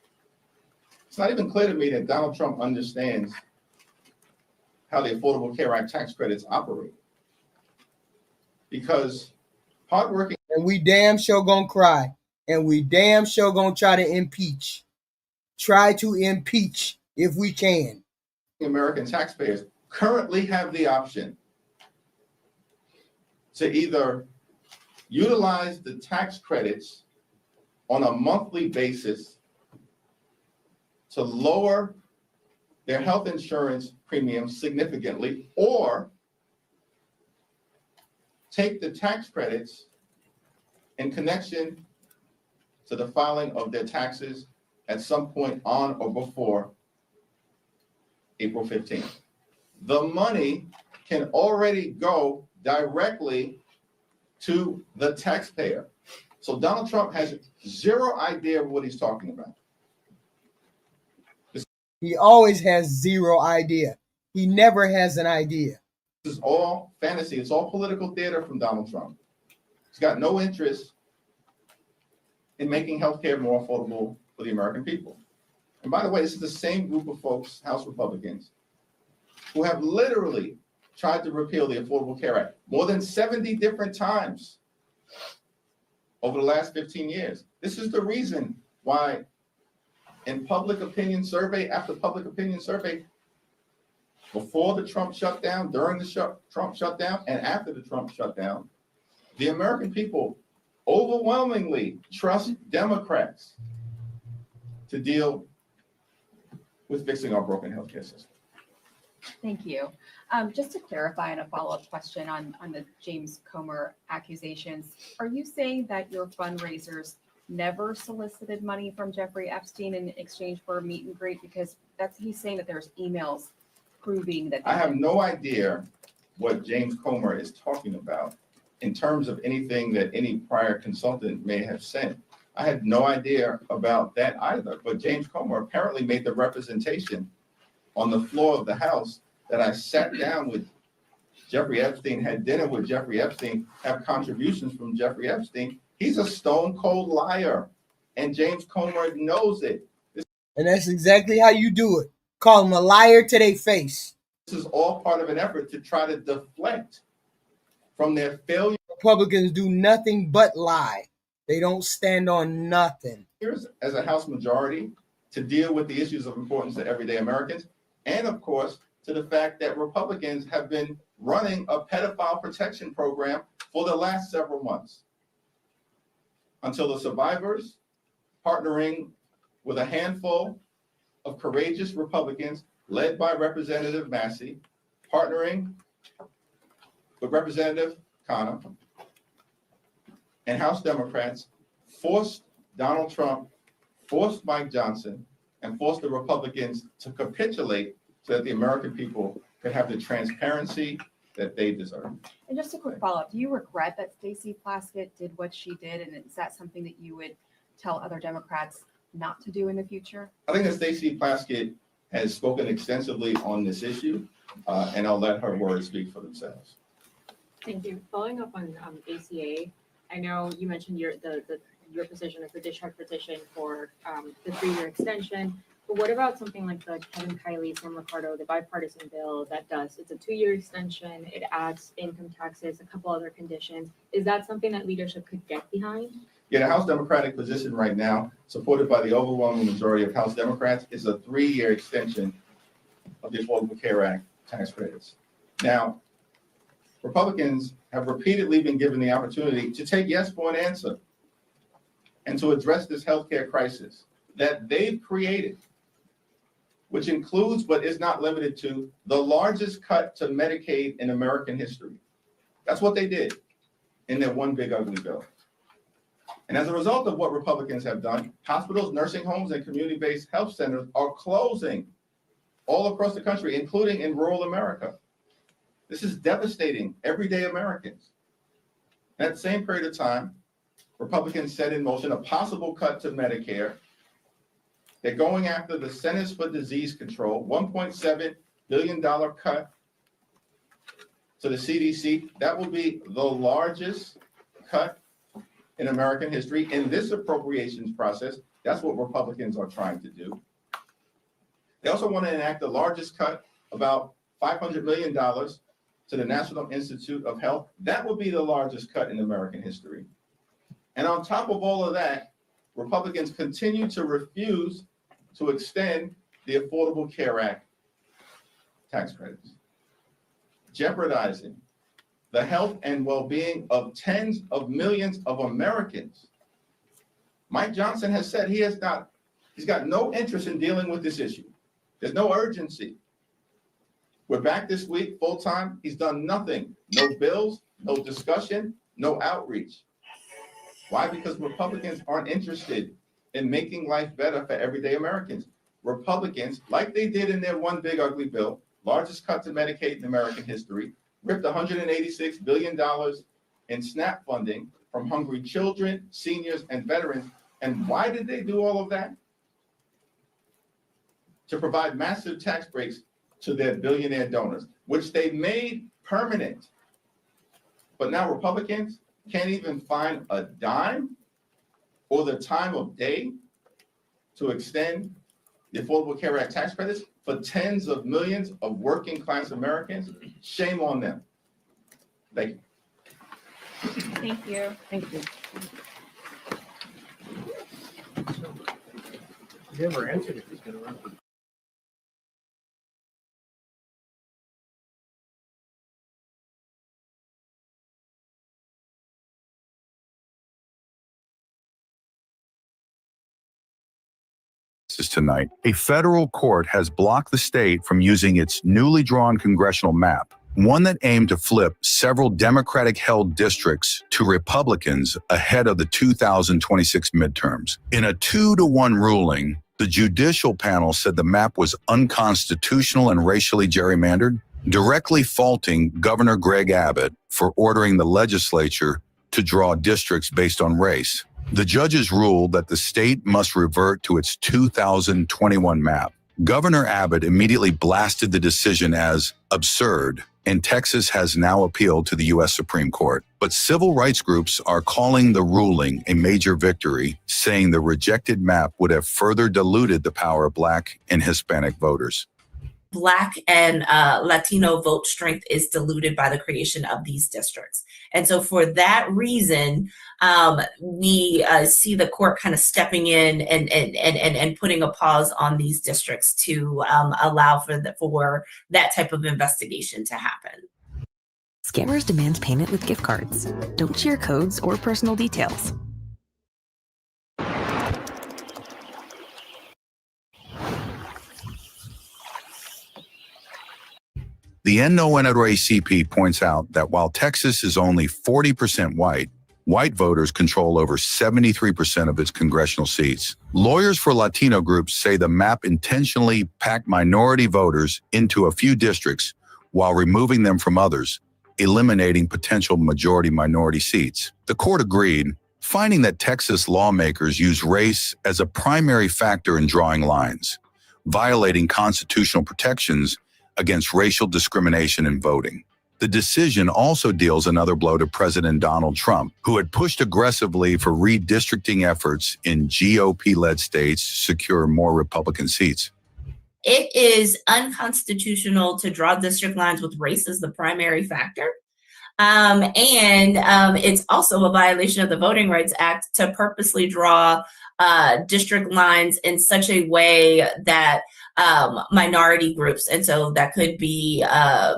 It's not even clear to me that Donald Trump understands how the Affordable Care Act tax credits operate. Because hardworking. And we damn sure gonna cry. And we damn sure gonna try to impeach. Try to impeach if we can. American taxpayers currently have the option to either utilize the tax credits on a monthly basis to lower their health insurance premiums significantly, or take the tax credits in connection to the filing of their taxes at some point on or before April 15th. The money can already go directly to the taxpayer. So Donald Trump has zero idea of what he's talking about. He always has zero idea. He never has an idea. This is all fantasy. It's all political theater from Donald Trump. He's got no interest in making healthcare more affordable for the American people. And by the way, this is the same group of folks, House Republicans, who have literally tried to repeal the Affordable Care Act more than 70 different times over the last 15 years. This is the reason why in public opinion survey after public opinion survey, before the Trump shutdown, during the Trump shutdown, and after the Trump shutdown, the American people overwhelmingly trust Democrats to deal with fixing our broken healthcare system. Thank you. Just to clarify and a follow-up question on the James Comer accusations, are you saying that your fundraisers never solicited money from Jeffrey Epstein in exchange for a meet and greet? Because he's saying that there's emails proving that. I have no idea what James Comer is talking about in terms of anything that any prior consultant may have sent. I had no idea about that either, but James Comer apparently made the representation on the floor of the House that I sat down with Jeffrey Epstein, had dinner with Jeffrey Epstein, have contributions from Jeffrey Epstein. He's a stone cold liar, and James Comer knows it. And that's exactly how you do it. Call them a liar to their face. This is all part of an effort to try to deflect from their failure. Republicans do nothing but lie. They don't stand on nothing. As a House majority to deal with the issues of importance to everyday Americans, and of course, to the fact that Republicans have been running a pedophile protection program for the last several months until the survivors, partnering with a handful of courageous Republicans led by Representative Massey, partnering with Representative Connor and House Democrats, forced Donald Trump, forced Mike Johnson, and forced the Republicans to capitulate so that the American people could have the transparency that they deserve. And just a quick follow-up, do you regret that Stacey Plaskett did what she did? And is that something that you would tell other Democrats not to do in the future? I think that Stacey Plaskett has spoken extensively on this issue, and I'll let her words speak for themselves. Thank you. Following up on ACA, I know you mentioned your position of the discharge petition for the 3-year extension, but what about something like the Kevin Kiley, Sam Ricardo, the bipartisan bill it's a 2-year extension, it adds income taxes, a couple other conditions. Is that something that leadership could get behind? Yeah, the House Democratic position right now, supported by the overwhelming majority of House Democrats, is a 3-year extension of the Affordable Care Act tax credits. Now, Republicans have repeatedly been given the opportunity to take yes for an answer and to address this healthcare crisis that they've created, which includes but is not limited to the largest cut to Medicaid in American history. That's what they did in their one big ugly bill. And as a result of what Republicans have done, hospitals, nursing homes, and community-based health centers are closing all across the country, including in rural America. This is devastating everyday Americans. At the same period of time, Republicans set in motion a possible cut to Medicare. They're going after the Centers for Disease Control, $1.7 billion cut to the CDC. That will be the largest cut in American history. In this appropriations process, that's what Republicans are trying to do. They also want to enact the largest cut, about $500 million, to the National Institute of Health. That will be the largest cut in American history. And on top of all of that, Republicans continue to refuse to extend the Affordable Care Act tax credits, jeopardizing the health and well-being of tens of millions of Americans. Mike Johnson has said he's got no interest in dealing with this issue. There's no urgency. We're back this week full-time. He's done nothing. No bills, no discussion, no outreach. Why? Because Republicans aren't interested in making life better for everyday Americans. Republicans, like they did in their one big ugly bill, largest cut to Medicaid in American history, ripped $186 billion in SNAP funding from hungry children, seniors, and veterans. And why did they do all of that? To provide massive tax breaks to their billionaire donors, which they made permanent. But now Republicans can't even find a dime or the time of day to extend the Affordable Care Act tax credits for tens of millions of working class Americans. Shame on them. Thank you. Thank you. Thank you. Never answered if he's going to run for Texas tonight, a federal court has blocked the state from using its newly drawn congressional map, one that aimed to flip several Democratic-held districts to Republicans ahead of the 2026 midterms. In a 2-1 ruling, the judicial panel said the map was unconstitutional and racially gerrymandered, directly faulting Governor Greg Abbott for ordering the legislature to draw districts based on race. The judges ruled that the state must revert to its 2021 map. Governor Abbott immediately blasted the decision as absurd, and Texas has now appealed to the U.S. Supreme Court. But civil rights groups are calling the ruling a major victory, saying the rejected map would have further diluted the power of Black and Hispanic voters. Black and Latino vote strength is diluted by the creation of these districts. And so for that reason, we see the court kind of stepping in and putting a pause on these districts to allow for that type of investigation to happen. Scammers demand payment with gift cards. Don't share codes or personal details. The NONRACP points out that while Texas is only 40% white voters control over 73% of its congressional seats. Lawyers for Latino groups say the map intentionally packed minority voters into a few districts while removing them from others, eliminating potential majority-minority seats. The court agreed, finding that Texas lawmakers use race as a primary factor in drawing lines, violating constitutional protections against racial discrimination in voting. The decision also deals another blow to President Donald Trump, who had pushed aggressively for redistricting efforts in GOP-led states to secure more Republican seats. It is unconstitutional to draw district lines with race as the primary factor. And it's also a violation of the Voting Rights Act to purposely draw district lines in such a way that minority groups, and so that could be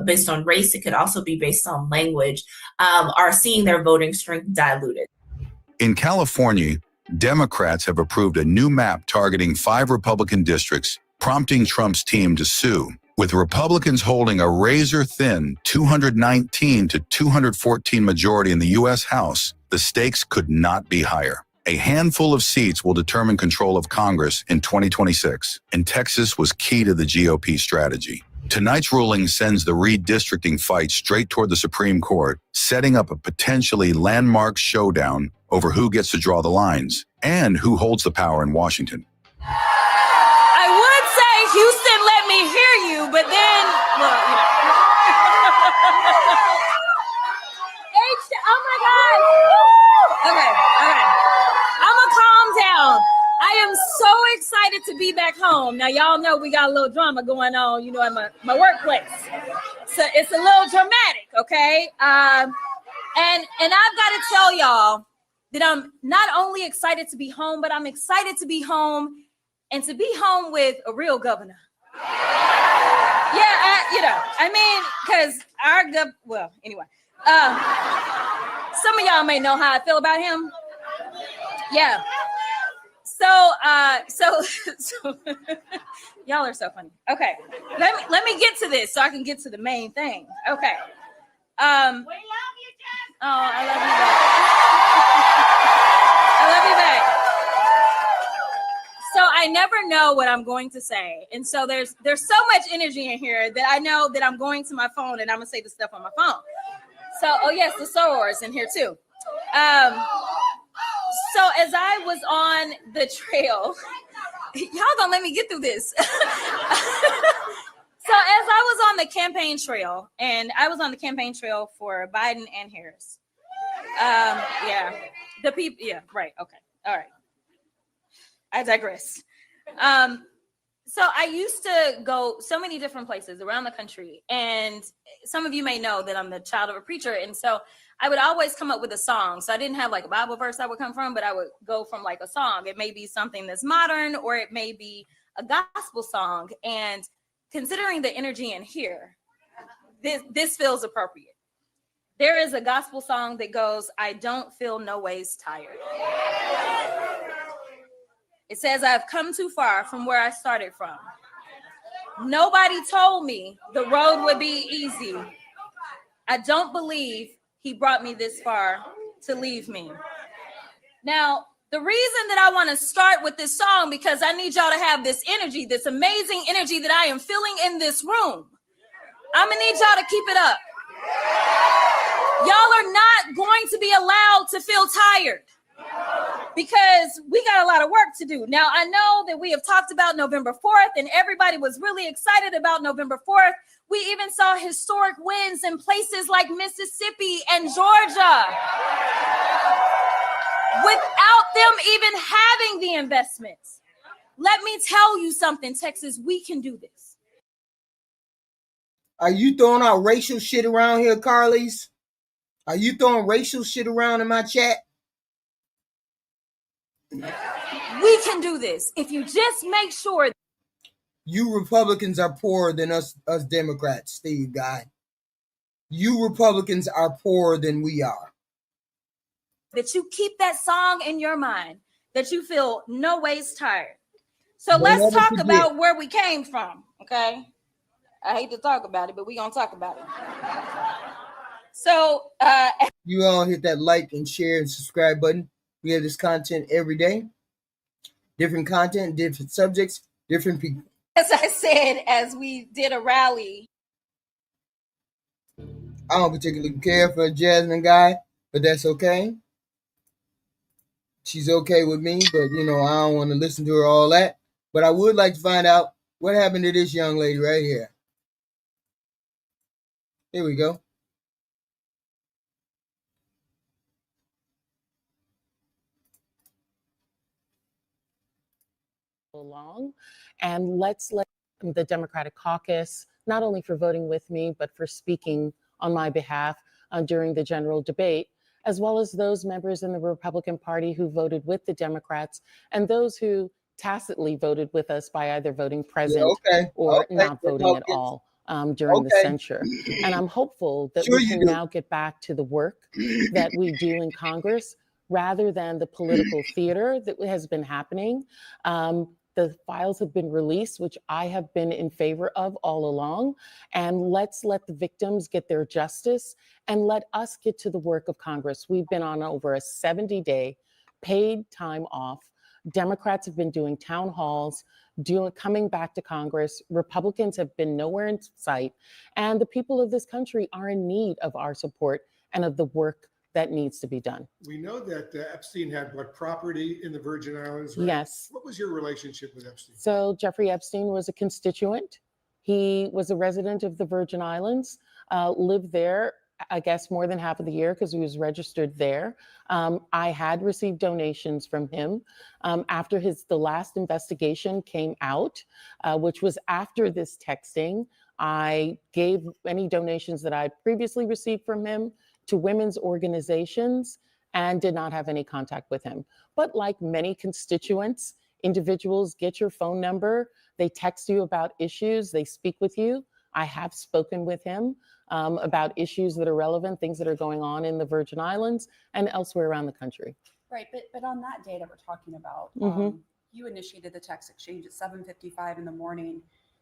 based on race, it could also be based on language, are seeing their voting strength diluted. In California, Democrats have approved a new map targeting 5 Republican districts, prompting Trump's team to sue. With Republicans holding a razor-thin 219 to 214 majority in the U.S. House, the stakes could not be higher. A handful of seats will determine control of Congress in 2026, and Texas was key to the GOP strategy. Tonight's ruling sends the redistricting fight straight toward the Supreme Court, setting up a potentially landmark showdown over who gets to draw the lines and who holds the power in Washington. I would say Houston, let me hear you, but then, well, you know. Oh my God. Okay. I'ma calm down. I am so excited to be back home. Now, y'all know we got a little drama going on, you know, at my workplace. So it's a little dramatic, okay? And I've got to tell y'all that I'm not only excited to be home, but I'm excited to be home and to be home with a real governor. Because well, anyway. Some of y'all may know how I feel about him. Yeah. So y'all are so funny. Okay. Let me get to this so I can get to the main thing. Okay. We love you, Jess. Oh, I love you back. I love you back. So I never know what I'm going to say. And so there's so much energy in here that I know that I'm going to my phone and I'm gonna say the stuff on my phone. So, oh yes, the sorors in here too. So as I was on the trail, y'all gonna let me get through this. So as I was on the campaign trail, and I was on the campaign trail for Biden and Harris. Yeah, the people. Yeah, right. Okay. All right. I digress. So I used to go so many different places around the country, and some of you may know that I'm the child of a preacher, and so I would always come up with a song. So I didn't have like a Bible verse I would come from, but I would go from like a song. It may be something that's modern, or it may be a gospel song. And considering the energy in here, this feels appropriate. There is a gospel song that goes, I don't feel no ways tired. It says, I've come too far from where I started from. Nobody told me the road would be easy. I don't believe he brought me this far to leave me. Now, the reason that I want to start with this song, because I need y'all to have this energy, this amazing energy that I am feeling in this room. I'm gonna need y'all to keep it up. Y'all are not going to be allowed to feel tired because we got a lot of work to do. Now, I know that we have talked about November 4th and everybody was really excited about November 4th. We even saw historic wins in places like Mississippi and Georgia without them even having the investments. Let me tell you something, Texas, we can do this. Are you throwing out racial shit around here, Carlise? Are you throwing racial shit around in my chat? We can do this if you just make sure. You Republicans are poorer than us Democrats, Steve Guy. You Republicans are poorer than we are. That you keep that song in your mind, that you feel no ways tired. So let's talk about where we came from, okay? I hate to talk about it, but we're going to talk about it. So, you all hit that like and share and subscribe button. We have this content every day. Different content, different subjects, different people. As I said, as we did a rally. I don't particularly care for Jasmine Guy, but that's okay. She's okay with me, but I don't want to listen to her all that. But I would like to find out what happened to this young lady right here. Here we go. Along, and let's let the Democratic caucus, not only for voting with me, but for speaking on my behalf during the general debate, as well as those members in the Republican Party who voted with the Democrats and those who tacitly voted with us by either voting present or not voting at all during the censure. And I'm hopeful that we can now get back to the work that we do in Congress rather than the political theater that has been happening. The files have been released, which I have been in favor of all along. And let's let the victims get their justice and let us get to the work of Congress. We've been on over a 70-day paid time off. Democrats have been doing town halls, coming back to Congress. Republicans have been nowhere in sight. And the people of this country are in need of our support and of the work that needs to be done. We know that Epstein had property in the Virgin Islands, right? Yes. What was your relationship with Epstein? So Jeffrey Epstein was a constituent. He was a resident of the Virgin Islands, lived there, I guess, more than half of the year because he was registered there. I had received donations from him after the last investigation came out, which was after this texting. I gave any donations that I had previously received from him to women's organizations and did not have any contact with him. But like many constituents, individuals get your phone number, they text you about issues, they speak with you. I have spoken with him about issues that are relevant, things that are going on in the Virgin Islands and elsewhere around the country. Right, but on that day that we're talking about, you initiated the text exchange at 7:55 in the morning.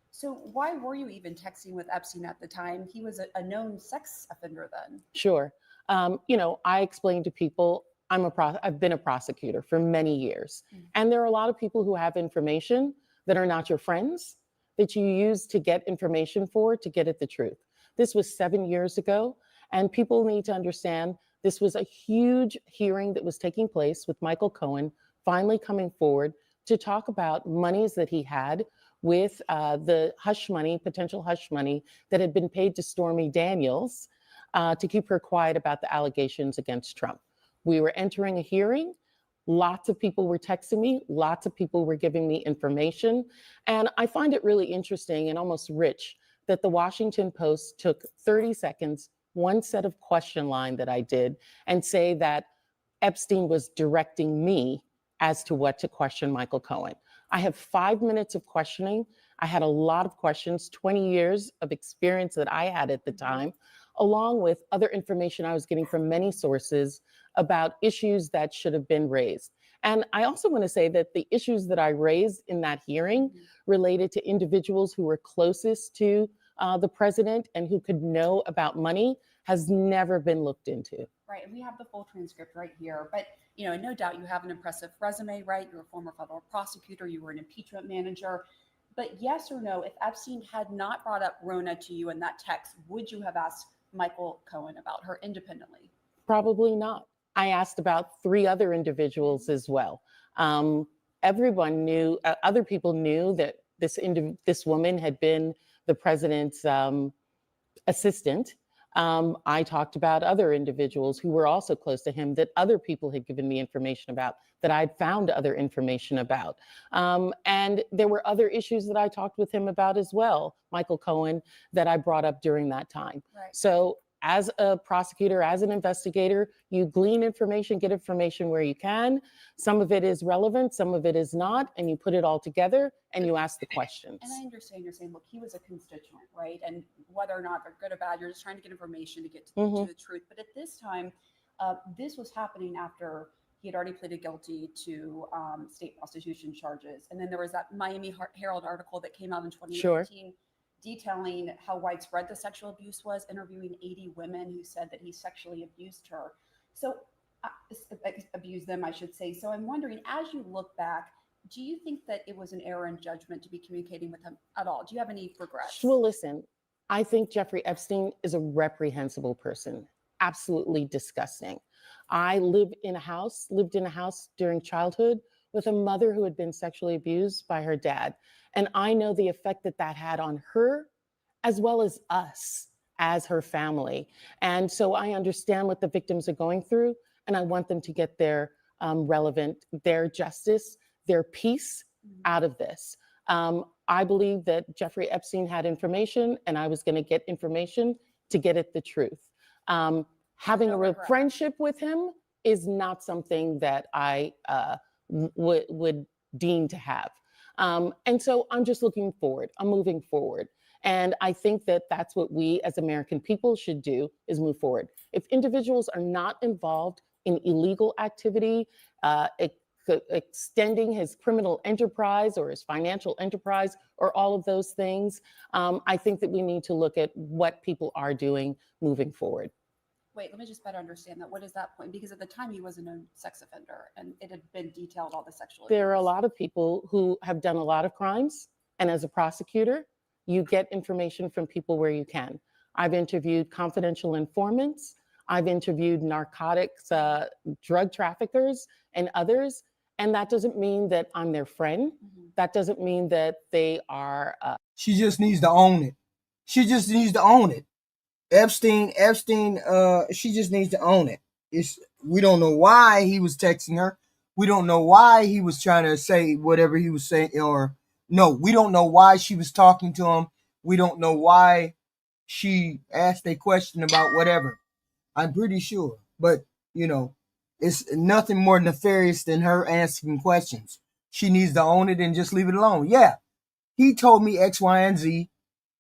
So why were you even texting with Epstein at the time? He was a known sex offender then. Sure. I explained to people, I've been a prosecutor for many years. And there are a lot of people who have information that are not your friends, that you use to get information to get at the truth. This was 7 years ago. And people need to understand this was a huge hearing that was taking place with Michael Cohen finally coming forward to talk about monies that he had with the hush money, potential hush money that had been paid to Stormy Daniels to keep her quiet about the allegations against Trump. We were entering a hearing. Lots of people were texting me. Lots of people were giving me information. And I find it really interesting and almost rich that the Washington Post took 30 seconds, one set of question line that I did, and say that Epstein was directing me as to what to question Michael Cohen. I have 5 minutes of questioning. I had a lot of questions, 20 years of experience that I had at the time, along with other information I was getting from many sources about issues that should have been raised. And I also want to say that the issues that I raised in that hearing related to individuals who were closest to the president and who could know about money has never been looked into. Right, and we have the full transcript right here. But no doubt you have an impressive resume, right? You're a former federal prosecutor. You were an impeachment manager. But yes or no, if Epstein had not brought up Rona to you in that text, would you have asked Michael Cohen about her independently? Probably not. I asked about 3 other individuals as well. Everyone knew, other people knew that this woman had been the president's assistant. I talked about other individuals who were also close to him that other people had given me information about, that I'd found other information about. And there were other issues that I talked with him about as well, Michael Cohen, that I brought up during that time. Right. So as a prosecutor, as an investigator, you glean information, get information where you can. Some of it is relevant, some of it is not, and you put it all together and you ask the questions. And I understand you're saying, look, he was a constituent, right? And whether or not they're good or bad, you're just trying to get information to get to the truth. But at this time, this was happening after he had already pleaded guilty to state prostitution charges. And then there was that Miami Herald article that came out in 2019 detailing how widespread the sexual abuse was, interviewing 80 women who said that he sexually abused her. So abused them, I should say. So I'm wondering, as you look back, do you think that it was an error in judgment to be communicating with him at all? Do you have any regrets? Well, listen, I think Jeffrey Epstein is a reprehensible person, absolutely disgusting. I lived in a house during childhood with a mother who had been sexually abused by her dad. And I know the effect that that had on her, as well as us as her family. And so I understand what the victims are going through, and I want them to get their their justice, their peace out of this. I believe that Jeffrey Epstein had information, and I was going to get information to get at the truth. Having a friendship with him is not something that I would deem to have. And so I'm just looking forward. I'm moving forward. And I think that that's what we as American people should do, is move forward. If individuals are not involved in illegal activity, extending his criminal enterprise or his financial enterprise or all of those things, I think that we need to look at what people are doing moving forward. Wait, let me just better understand that. What is that point? Because at the time he was a known sex offender and it had been detailed all the sexual There are a abuse. lot of people who have done a lot of crimes. And as a prosecutor, you get information from people where you can. I've interviewed confidential informants. I've interviewed narcotics, drug traffickers and others. And that doesn't mean that I'm their friend. That doesn't mean that they are. She just needs to own it. She just needs to own it. Epstein, she just needs to own it. We don't know why he was texting her. We don't know why he was trying to say whatever he was saying, we don't know why she was talking to him. We don't know why she asked a question about whatever. I'm pretty sure, but it's nothing more nefarious than her asking questions. She needs to own it and just leave it alone. Yeah, he told me X, Y, and Z,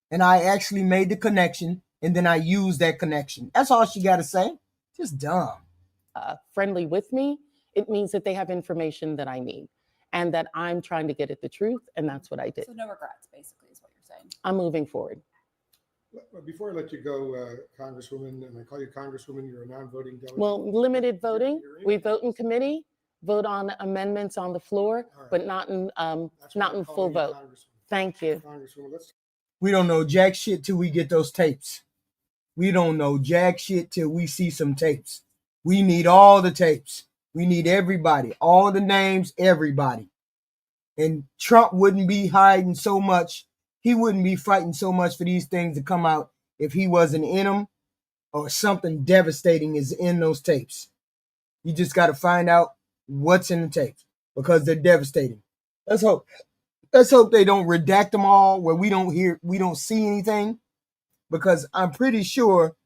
and I actually made the connection. And then I use that connection. That's all she got to say. Just dumb. Friendly with me, it means that they have information that I need and that I'm trying to get at the truth. And that's what I did. So no regrets, basically, is what you're saying. I'm moving forward. Before I let you go, Congresswoman, and I call you Congresswoman, you're a non-voting delegate. Well, limited voting. We vote in committee, vote on amendments on the floor, but not in full vote. Thank you. We don't know jack shit till we get those tapes. We don't know jack shit till we see some tapes. We need all the tapes. We need everybody, all the names, everybody. And Trump wouldn't be hiding so much. He wouldn't be fighting so much for these things to come out if he wasn't in them or something devastating is in those tapes. You just got to find out what's in the tapes because they're devastating. Let's hope they don't redact them all where we don't see anything, because I'm pretty sure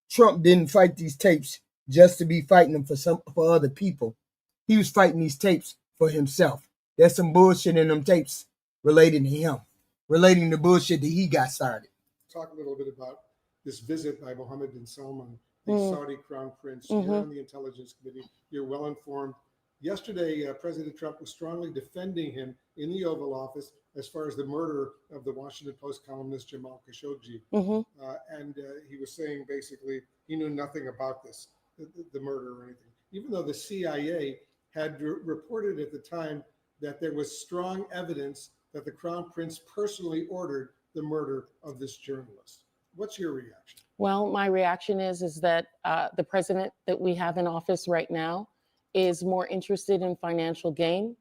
Trump didn't fight these tapes just to be fighting them for other people. He was fighting these tapes for himself. There's some bullshit in them tapes relating to him, relating to bullshit that he got started. Talk a little bit about this visit by Mohammed bin Salman, the Saudi crown prince. You're on the Intelligence Committee. You're well informed. Yesterday, President Trump was strongly defending him in the Oval Office as far as the murder of the Washington Post columnist Jamal Khashoggi. And he was saying basically he knew nothing about this, the murder or anything, even though the CIA had reported at the time that there was strong evidence that the Crown Prince personally ordered the murder of this journalist. What's your reaction? Well, my reaction is that the president that we have in office right now is more interested in financial gain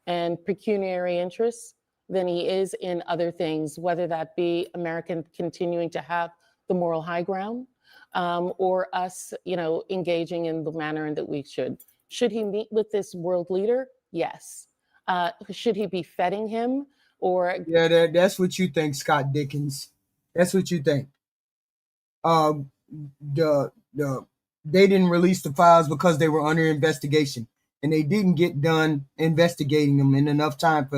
and pecuniary interests than he is in other things, whether that be American continuing to have the moral high ground or us, engaging in the manner in that we should. Should he meet with this world leader? Yes. Should he be feting him or? Yeah, that's what you think, Scott Dickens. That's what you think. They didn't release the files because they were under investigation, and they didn't get done investigating them in enough time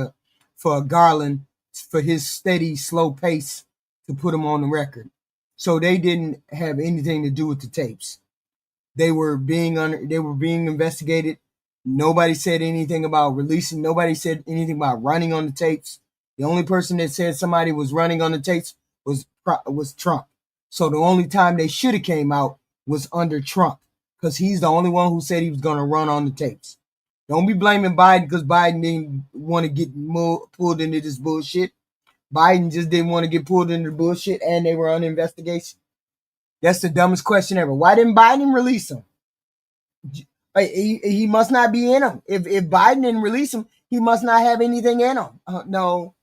for Garland, for his steady, slow pace, to put them on the record. So they didn't have anything to do with the tapes. They were being investigated. Nobody said anything about releasing. Nobody said anything about running on the tapes. The only person that said somebody was running on the tapes was Trump. So the only time they should have came out was under Trump, because he's the only one who said he was going to run on the tapes. Don't be blaming Biden because Biden didn't want to get pulled into this bullshit. Biden just didn't want to get pulled into the bullshit, and they were on investigation. That's the dumbest question ever. Why didn't Biden release him? He must not be in him. If Biden didn't release him, he must not have anything in him. No,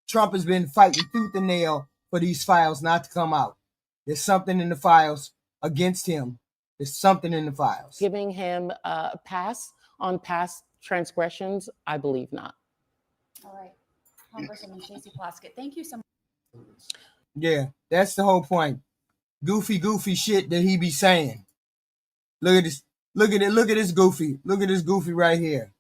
Trump has been fighting tooth and nail for these files not to come out. There's something in the files against him. There's something in the files. Giving him a pass on past transgressions? I believe not. All right. Congresswoman Stacey Plaskett, thank you so much. Yeah, that's the whole point. Goofy shit that he be saying. Look at this. Look at it. Look at this goofy. Look at this goofy right here.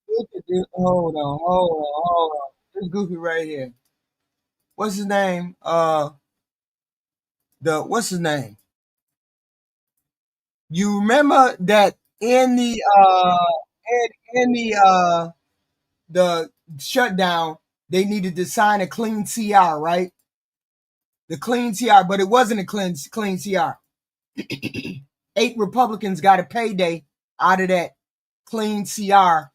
Look at this. Hold on. This goofy right here. What's his name? What's his name? You remember that in the shutdown, they needed to sign a clean CR, right? The clean CR, but it wasn't a clean CR. 8 Republicans got a payday out of that clean CR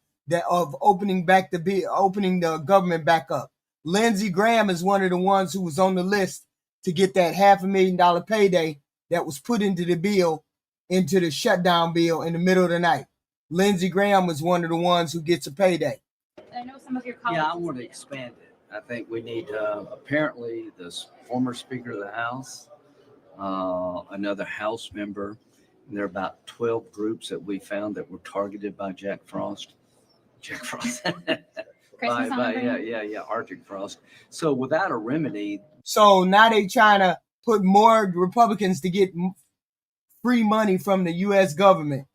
of opening the government back up. Lindsey Graham is one of the ones who was on the list to get that $500,000 payday that was put into the bill, into the shutdown bill in the middle of the night. Lindsey Graham was one of the ones who gets a payday. I know some of your colleagues. Yeah, I want to expand it. I think we need, apparently, this former Speaker of the House, another House member, and there are about 12 groups that we found that were targeted by Jack Frost. Arctic Frost. So without a remedy. So now they trying to put more Republicans to get free money from the U.S. government.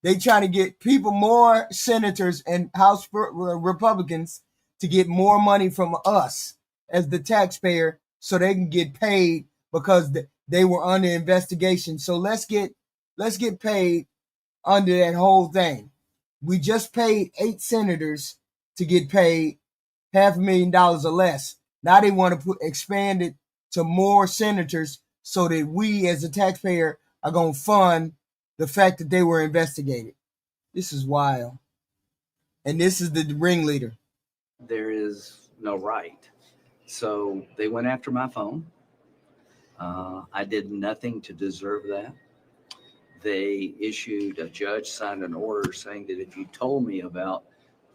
They trying to get more senators and House Republicans to get more money from us as the taxpayer so they can get paid because they were under investigation. So let's get paid under that whole thing. We just paid 8 senators to get paid $500,000 or less. Now they want to expand it to more senators so that we as a taxpayer are going to fund the fact that they were investigated. This is wild. And this is the ringleader. There is no right. So they went after my phone. I did nothing to deserve that. They issued, a judge signed an order saying that if you told me about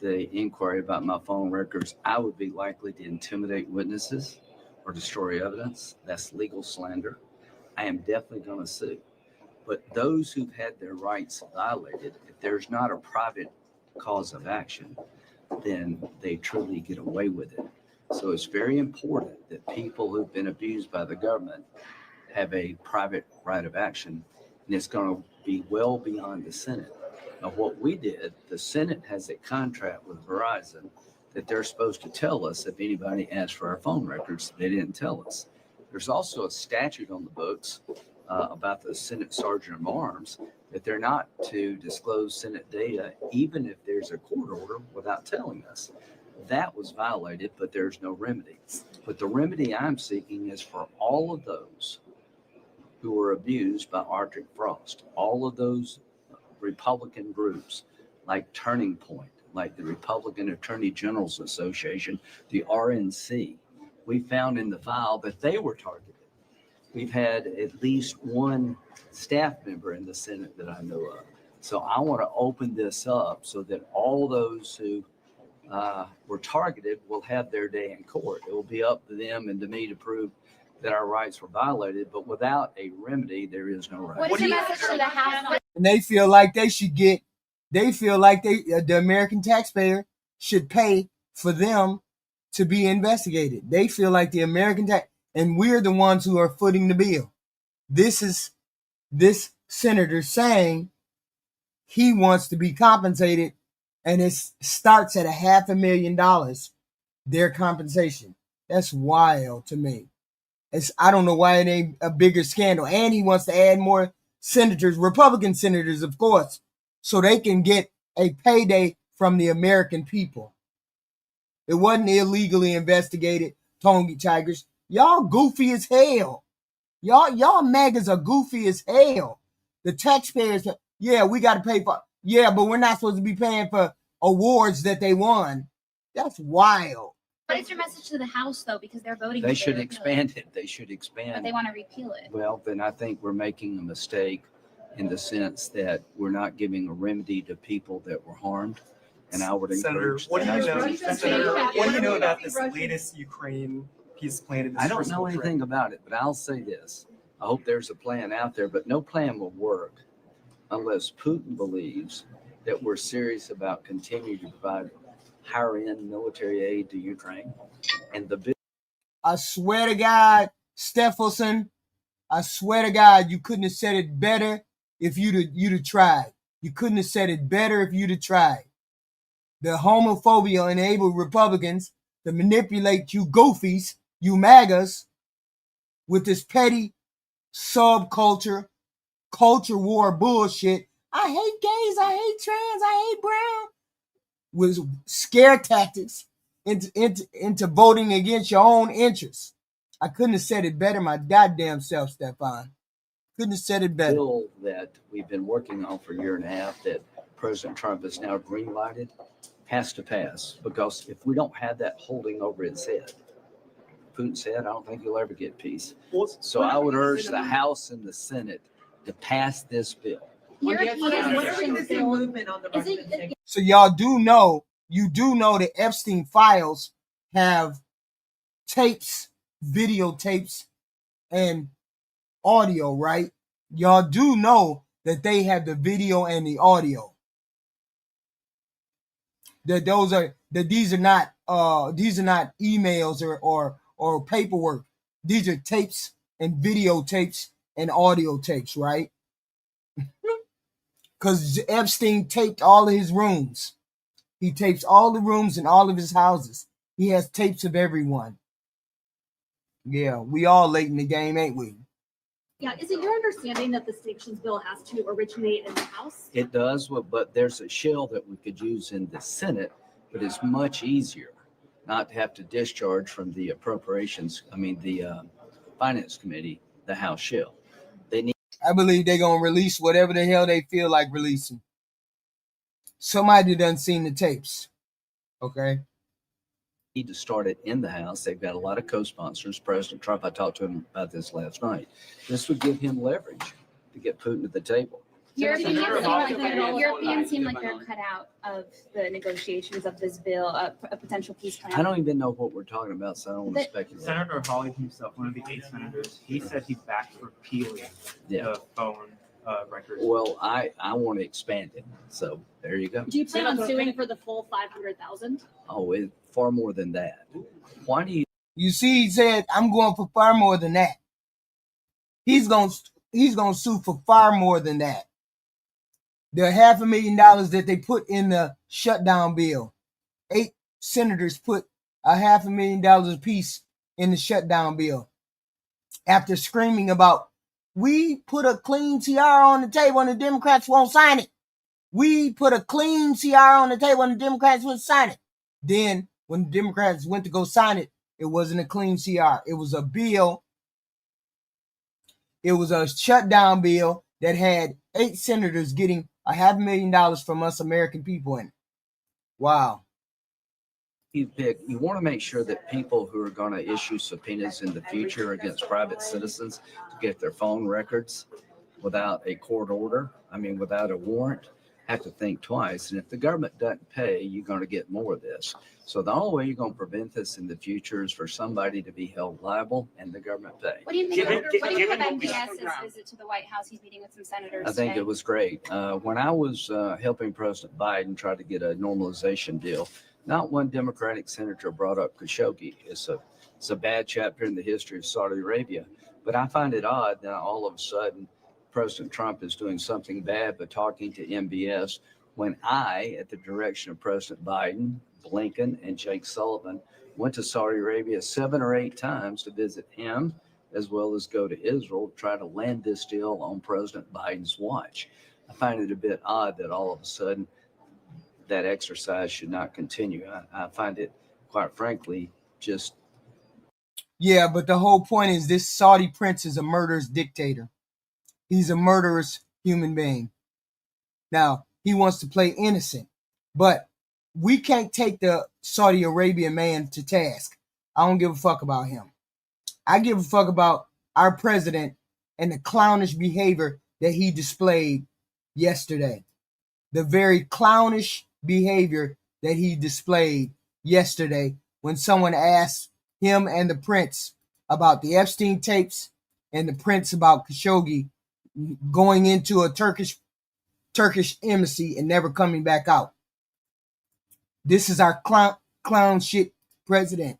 the inquiry about my phone records, I would be likely to intimidate witnesses or destroy evidence. That's legal slander. I am definitely going to sue. But those who've had their rights violated, if there's not a private cause of action, then they truly get away with it. So it's very important that people who've been abused by the government have a private right of action, and it's going to be well beyond the Senate. Now, what we did, the Senate has a contract with Verizon that they're supposed to tell us if anybody asks for our phone records. They didn't tell us. There's also a statute on the books about the Senate Sergeant of Arms, that they're not to disclose Senate data, even if there's a court order, without telling us. That was violated, but there's no remedy. But the remedy I'm seeking is for all of those who were abused by Arctic Frost, all of those Republican groups like Turning Point, like the Republican Attorney Generals Association, the RNC. We found in the file that they were targeted. We've had at least one staff member in the Senate that I know of. So I want to open this up so that all those who were targeted will have their day in court. It will be up to them and to me to prove that our rights were violated, but without a remedy, there is no right. What is your message to the House? And they feel like they should get, they feel like the American taxpayer should pay for them to be investigated. They feel like the American tax, and we're the ones who are footing the bill. This is this senator saying he wants to be compensated, and it starts at $500,000, their compensation. That's wild to me. I don't know why it ain't a bigger scandal. And he wants to add more senators, Republican senators, of course, so they can get a payday from the American people. It wasn't illegally investigated, Tony Tigers. Y'all goofy as hell. Y'all MAGAs are goofy as hell. The taxpayers, yeah, we got to pay for, yeah, but we're not supposed to be paying for awards that they won. That's wild. What is your message to the House, though? Because they're voting. They should expand it. They should expand. But they want to repeal it. Well, then I think we're making a mistake in the sense that we're not giving a remedy to people that were harmed. And I would Senator, encourage. what do you know? Senator, what do you know about this Russian- latest Ukraine peace plan? I don't know anything about it, but I'll say this. I hope there's a plan out there, but no plan will work unless Putin believes that we're serious about continuing to provide higher end military aid to Ukraine. And the I swear to God, Stephenson, I swear to God, you couldn't have said it better if you'd have tried. You couldn't have said it better if you'd have tried. The homophobia enabled Republicans to manipulate you goofies, you MAGAs, with this petty subculture, culture war bullshit. I hate gays, I hate trans, I hate brown. With scare tactics into voting against your own interests. I couldn't have said it better my goddamn self, Stefan. Couldn't have said it better. bill that we've been working on for a year and a half that President Trump has now green lighted has to pass, because if we don't have that holding over his head, Putin said, I don't think you'll ever get peace. So I would urge the House and the Senate to pass this bill. So y'all do know, you do know the Epstein files have tapes, videotapes, and audio, right? Y'all do know that they have the video and the audio. These are not emails or paperwork. These are tapes and videotapes and audio tapes, right? Because Epstein taped all of his rooms. He tapes all the rooms in all of his houses. He has tapes of everyone. Yeah, we all late in the game, ain't we? Yeah, is it your understanding that the sanctions bill has to originate in the House? It does, but there's a shell that we could use in the Senate, but it's much easier not to have to discharge from the the Finance Committee, the House shell. I believe they're going to release whatever the hell they feel like releasing. Somebody done seen the tapes. Okay. Need to start it in the House. They've got a lot of co-sponsors. President Trump, I talked to him about this last night. This would give him leverage to get Putin to the table. Europeans seem like they're cut out of the negotiations of this bill, a potential peace plan. I don't even know what we're talking about, so I don't want to speculate. Senator Hawley himself, one of the 8 senators, he said he backed repealing the phone records. Well, I want to expand it. So there you go. Do you plan on suing for the full 500,000? Oh, far more than that. Why do you? You see, he said, I'm going for far more than that. He's going to sue for far more than that. The $500,000 that they put in the shutdown bill. 8 senators put $500,000 apiece in the shutdown bill. After screaming about We put a clean CR on the table and the Democrats won't sign it. We put a clean CR on the table and the Democrats wouldn't sign it. Then when the Democrats went to go sign it, it wasn't a clean CR. It was a bill. It was a shutdown bill that had 8 senators getting $500,000 from us American people in it. Wow. You want to make sure that people who are going to issue subpoenas in the future against private citizens to get their phone records without a court order, without a warrant, have to think twice. And if the government doesn't pay, you're going to get more of this. So the only way you're going to prevent this in the future is for somebody to be held liable and the government pay. What do you think of MBS's visit to the White House? He's meeting with some senators I think today. it was great. When I was helping President Biden try to get a normalization deal, not one Democratic senator brought up Khashoggi. It's a bad chapter in the history of Saudi Arabia. But I find it odd that all of a sudden President Trump is doing something bad but talking to MBS when I, at the direction of President Biden, Blinken, and Jake Sullivan, went to Saudi Arabia 7 or 8 times to visit him, as well as go to Israel to try to land this deal on President Biden's watch. I find it a bit odd that all of a sudden that exercise should not continue. I find it, quite frankly, just... Yeah, but the whole point is this Saudi prince is a murderous dictator. He's a murderous human being. Now, he wants to play innocent, but we can't take the Saudi Arabian man to task. I don't give a fuck about him. I give a fuck about our president and the clownish behavior that he displayed yesterday. The very clownish behavior that he displayed yesterday when someone asked him and the prince about the Epstein tapes and the prince about Khashoggi going into a Turkish embassy and never coming back out. This is our clown shit president.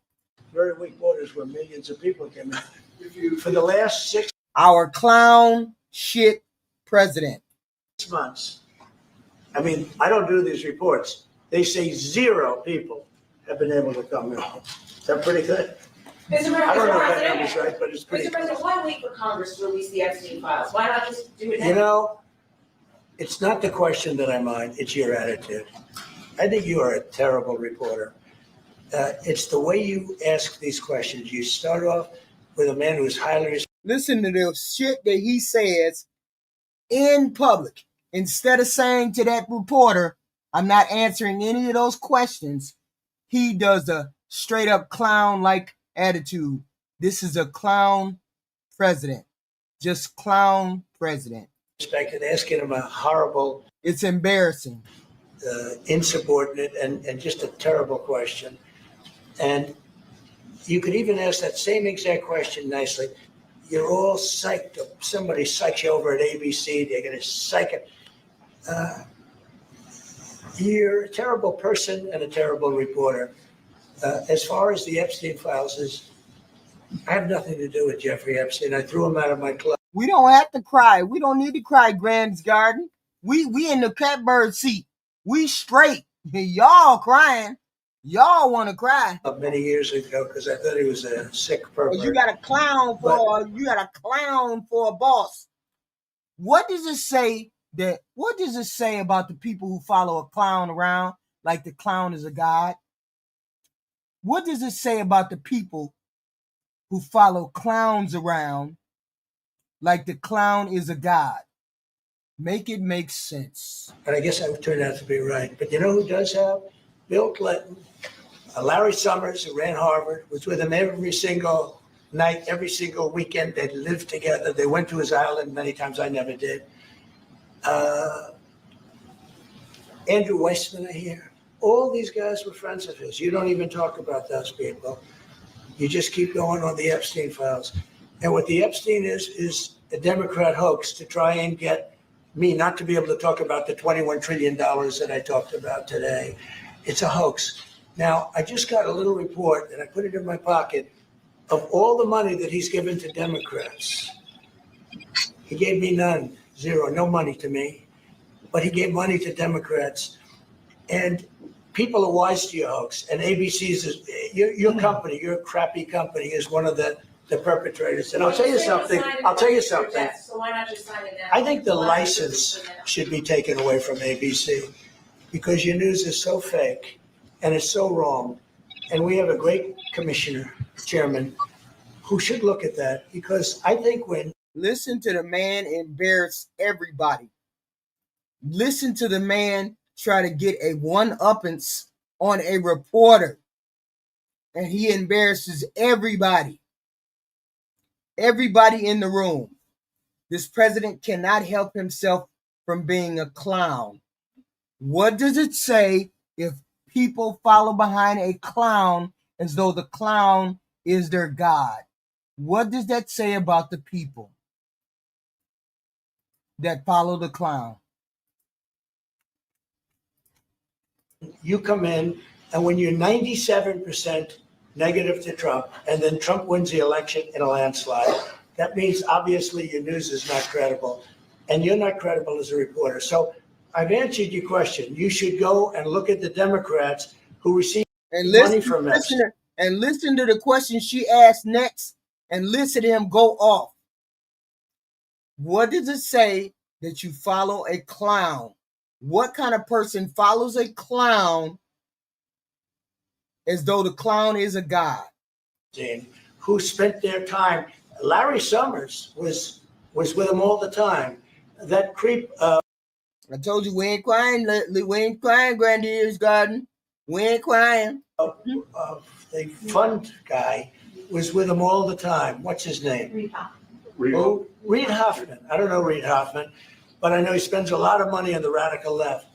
Very weak waters where millions of people came in. For the last 6 Our clown shit president. months, I don't do these reports. They say 0 people have been able to come in. Is that pretty good? I don't know if that number's right, but it's pretty Mr. President, why wait for Congress to release the Epstein files? Why not just do it now? You know, it's not the question that I mind, it's your attitude. I think you are a terrible reporter. It's the way you ask these questions. You start off with a man who's highly... Listen to the shit that he says in public. Instead of saying to that reporter, I'm not answering any of those questions, he does a straight up clown-like attitude. This is a clown president. Just clown president. Respected, asking him a horrible... It's embarrassing. Insubordinate and just a terrible question. And you could even ask that same exact question nicely. You're all psyched up. Somebody psychs you over at ABC. They're going to psych it. You're a terrible person and a terrible reporter. As far as the Epstein files I have nothing to do with Jeffrey Epstein. I threw him out of my club. We don't have to cry. We don't need to cry, Grand's Garden. We in the catbird seat. We straight. Y'all crying. Y'all want to cry. Many years ago, because I thought he was a sick pervert. You got a clown for a boss. What does it say about the people who follow a clown around like the clown is a god? What does it say about the people who follow clowns around like the clown is a god? Make it make sense. And I guess I would turn out to be right. But you know who does have? Bill Clinton. Larry Summers, who ran Harvard, was with him every single night, every single weekend. They lived together. They went to his island many times. I never did. Andrew Weissman here. All these guys were friends of his. You don't even talk about those people. You just keep going on the Epstein files. And what the Epstein is a Democrat hoax to try and get me not to be able to talk about the $21 trillion that I talked about today. It's a hoax. Now, I just got a little report, and I put it in my pocket, of all the money that he's given to Democrats. He gave me none, zero, no money to me. But he gave money to Democrats. And people are wise to your hoax. And ABC's, your company, your crappy company, is one of the perpetrators. And I'll tell you something. So why not just sign it now? I think the Why not just license put it now? should be taken away from ABC because your news is so fake and it's so wrong. And we have a great commissioner, chairman, who should look at that because I think when Listen to the man embarrass everybody. Listen to the man try to get a one-uppance on a reporter. And he embarrasses everybody. Everybody in the room. This president cannot help himself from being a clown. What does it say if people follow behind a clown as though the clown is their God? What does that say about the people that follow the clown? you come in and when you're 97% negative to Trump and then Trump wins the election in a landslide, that means obviously your news is not credible and you're not credible as a reporter. So I've answered your question. You should go and look at the Democrats who receive money from us. And listen to the question she asked next and listen to him go off. What does it say that you follow a clown? What kind of person follows a clown as though the clown is a god? Who spent their time. Larry Summers was with them all the time. That creep. I told you we ain't crying, Grandiers Garden. We ain't crying. The fund guy was with him all the time. What's his name? Reid Hoffman. I don't know Reid Hoffman, but I know he spends a lot of money on the radical left.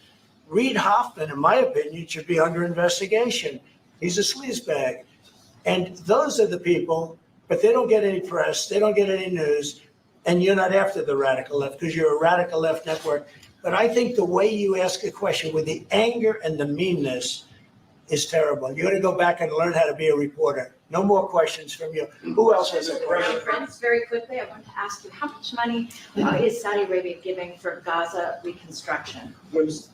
Reid Hoffman, in my opinion, should be under investigation. He's a sleazebag. And those are the people, but they don't get any press, they don't get any news, and you're not after the radical left because you're a radical left network. But I think the way you ask a question with the anger and the meanness is terrible. You got to go back and learn how to be a reporter. No more questions from you. Who else has a question? Friends, very quickly, I want to ask you, how much money is Saudi Arabia giving for Gaza reconstruction?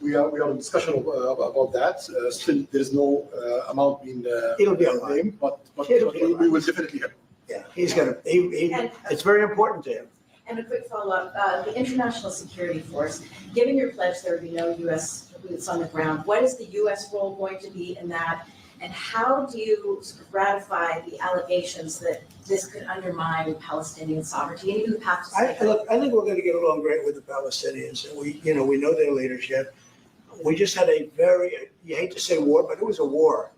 We are in discussion about that. Still, there is no amount being It'll be named, but we will definitely help. Yeah, he's going to. It's very important to him. And a quick follow-up, the International Security Force, given your pledge there would be no U.S. boots on the ground, what is the U.S. role going to be in that? And how do you sort of ratify the allegations that this could undermine Palestinian sovereignty and even the path to I think we're going to get along great with the Palestinians. And we know their leadership. We just had a very, you hate to say war, but it was a war.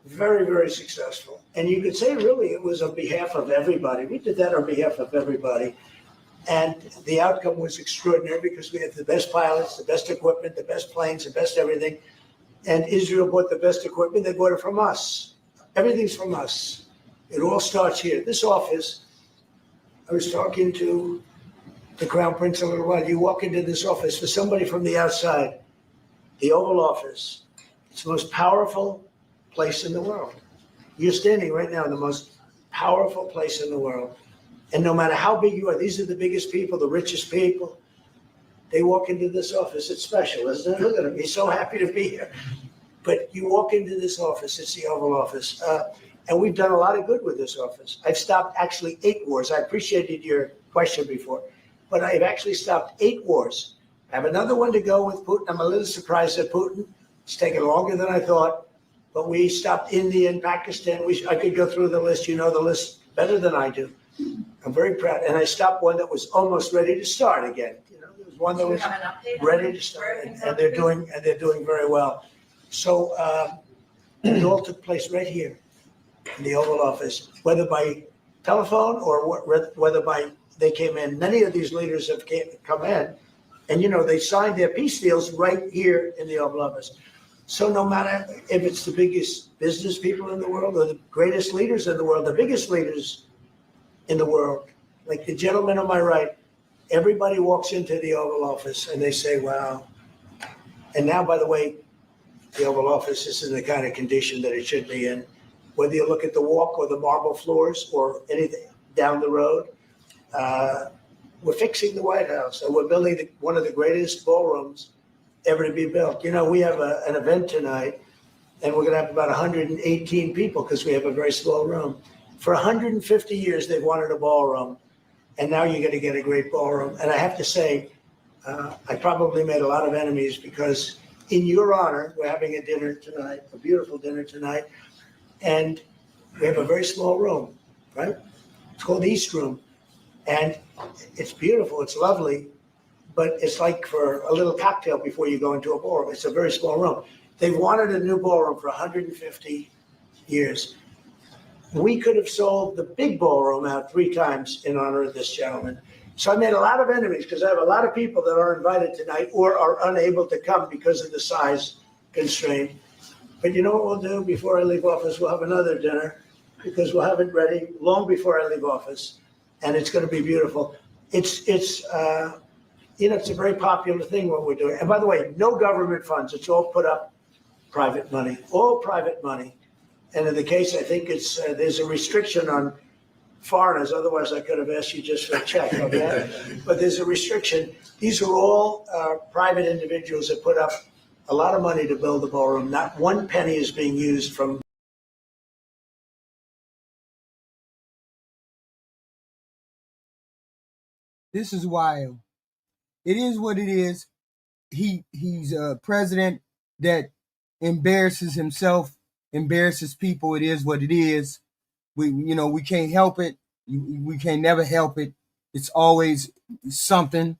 Very, very successful. And you could say really it was on behalf of everybody. We did that on behalf of everybody. And the outcome was extraordinary because we had the best pilots, the best equipment, the best planes, the best everything. And Israel bought the best equipment. They bought it from us. Everything's from us. It all starts here. This office, I was talking to the Crown Prince a little while. You walk into this office for somebody from the outside, the Oval Office. It's the most powerful place in the world. You're standing right now in the most powerful place in the world. And no matter how big you are, these are the biggest people, the richest people. They walk into this office. It's special, isn't it? Look at him. He's so happy to be here. But you walk into this office. It's the Oval Office. And we've done a lot of good with this office. I've stopped actually 8 wars. I appreciated your question before. But I've actually stopped 8 wars. I have another one to go with Putin. I'm a little surprised at Putin. It's taken longer than I thought. But we stopped India and Pakistan. I could go through the list. You know the list better than I do. I'm very proud. And I stopped one that was almost ready to start again. There was one that was ready to start, and they're doing very well. So it all took place right here in the Oval Office, whether by telephone or whether by they came in. Many of these leaders have come in, and they signed their peace deals right here in the Oval Office. So no matter if it's the biggest business people in the world or the greatest leaders in the world, the biggest leaders in the world, like the gentleman on my right, everybody walks into the Oval Office and they say, wow. And now, by the way, the Oval Office is in the kind of condition that it should be in. Whether you look at the walk or the marble floors or anything down the road, we're fixing the White House and we're building one of the greatest ballrooms ever to be built. We have an event tonight and we're going to have about 118 people because we have a very small room. For 150 years, they've wanted a ballroom. and now you're going to get a great ballroom. And I have to say, I probably made a lot of enemies because in your honor, we're having a dinner tonight, a beautiful dinner tonight, and we have a very small room, right? It's called East Room, and it's beautiful, it's lovely, but it's like for a little cocktail before you go into a ballroom. It's a very small room. They've wanted a new ballroom for 150 years. We could have sold the big ballroom out 3 times in honor of this gentleman. So I made a lot of enemies because I have a lot of people that are invited tonight or are unable to come because of the size constraint. But you know what we'll do before I leave office? We'll have another dinner because we'll have it ready long before I leave office, and it's going to be beautiful. It's you know, it's a very popular thing what we're doing. And by the way, no government funds. It's all put up private money, all private money. And in the case, I think it's there's a restriction on foreigners. Otherwise, I could have asked you just for a check. Okay? But there's a restriction. These are all private individuals that put up a lot of money to build the ballroom. Not one penny is being used from. This is wild. It is what it is. He's a president that embarrasses himself, embarrasses people. It is what it is. We can't help it. We can never help it. It's always something.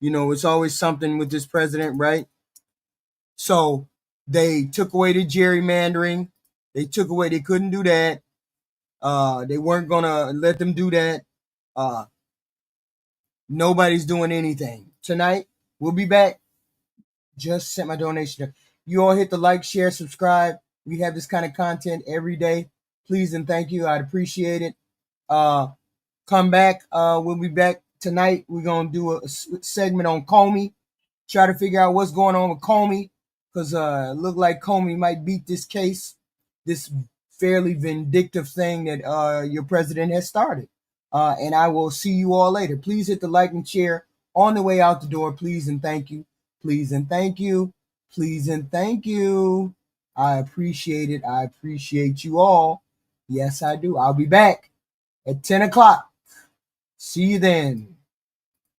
It's always something with this president, right? So they took away the gerrymandering. They couldn't do that. They weren't gonna let them do that. Nobody's doing anything. Tonight, we'll be back. Just sent my donation. You all hit the like, share, subscribe. We have this kind of content every day. Please and thank you. I'd appreciate it. Come back. We'll be back tonight. We're going to do a segment on Comey. Try to figure out what's going on with Comey. Because it looked like Comey might beat this case. This fairly vindictive thing that your president has started. And I will see you all later. Please hit the like and share on the way out the door. Please and thank you. Please and thank you. Please and thank you. I appreciate it. I appreciate you all. Yes, I do. I'll be back at 10 o'clock. See you then.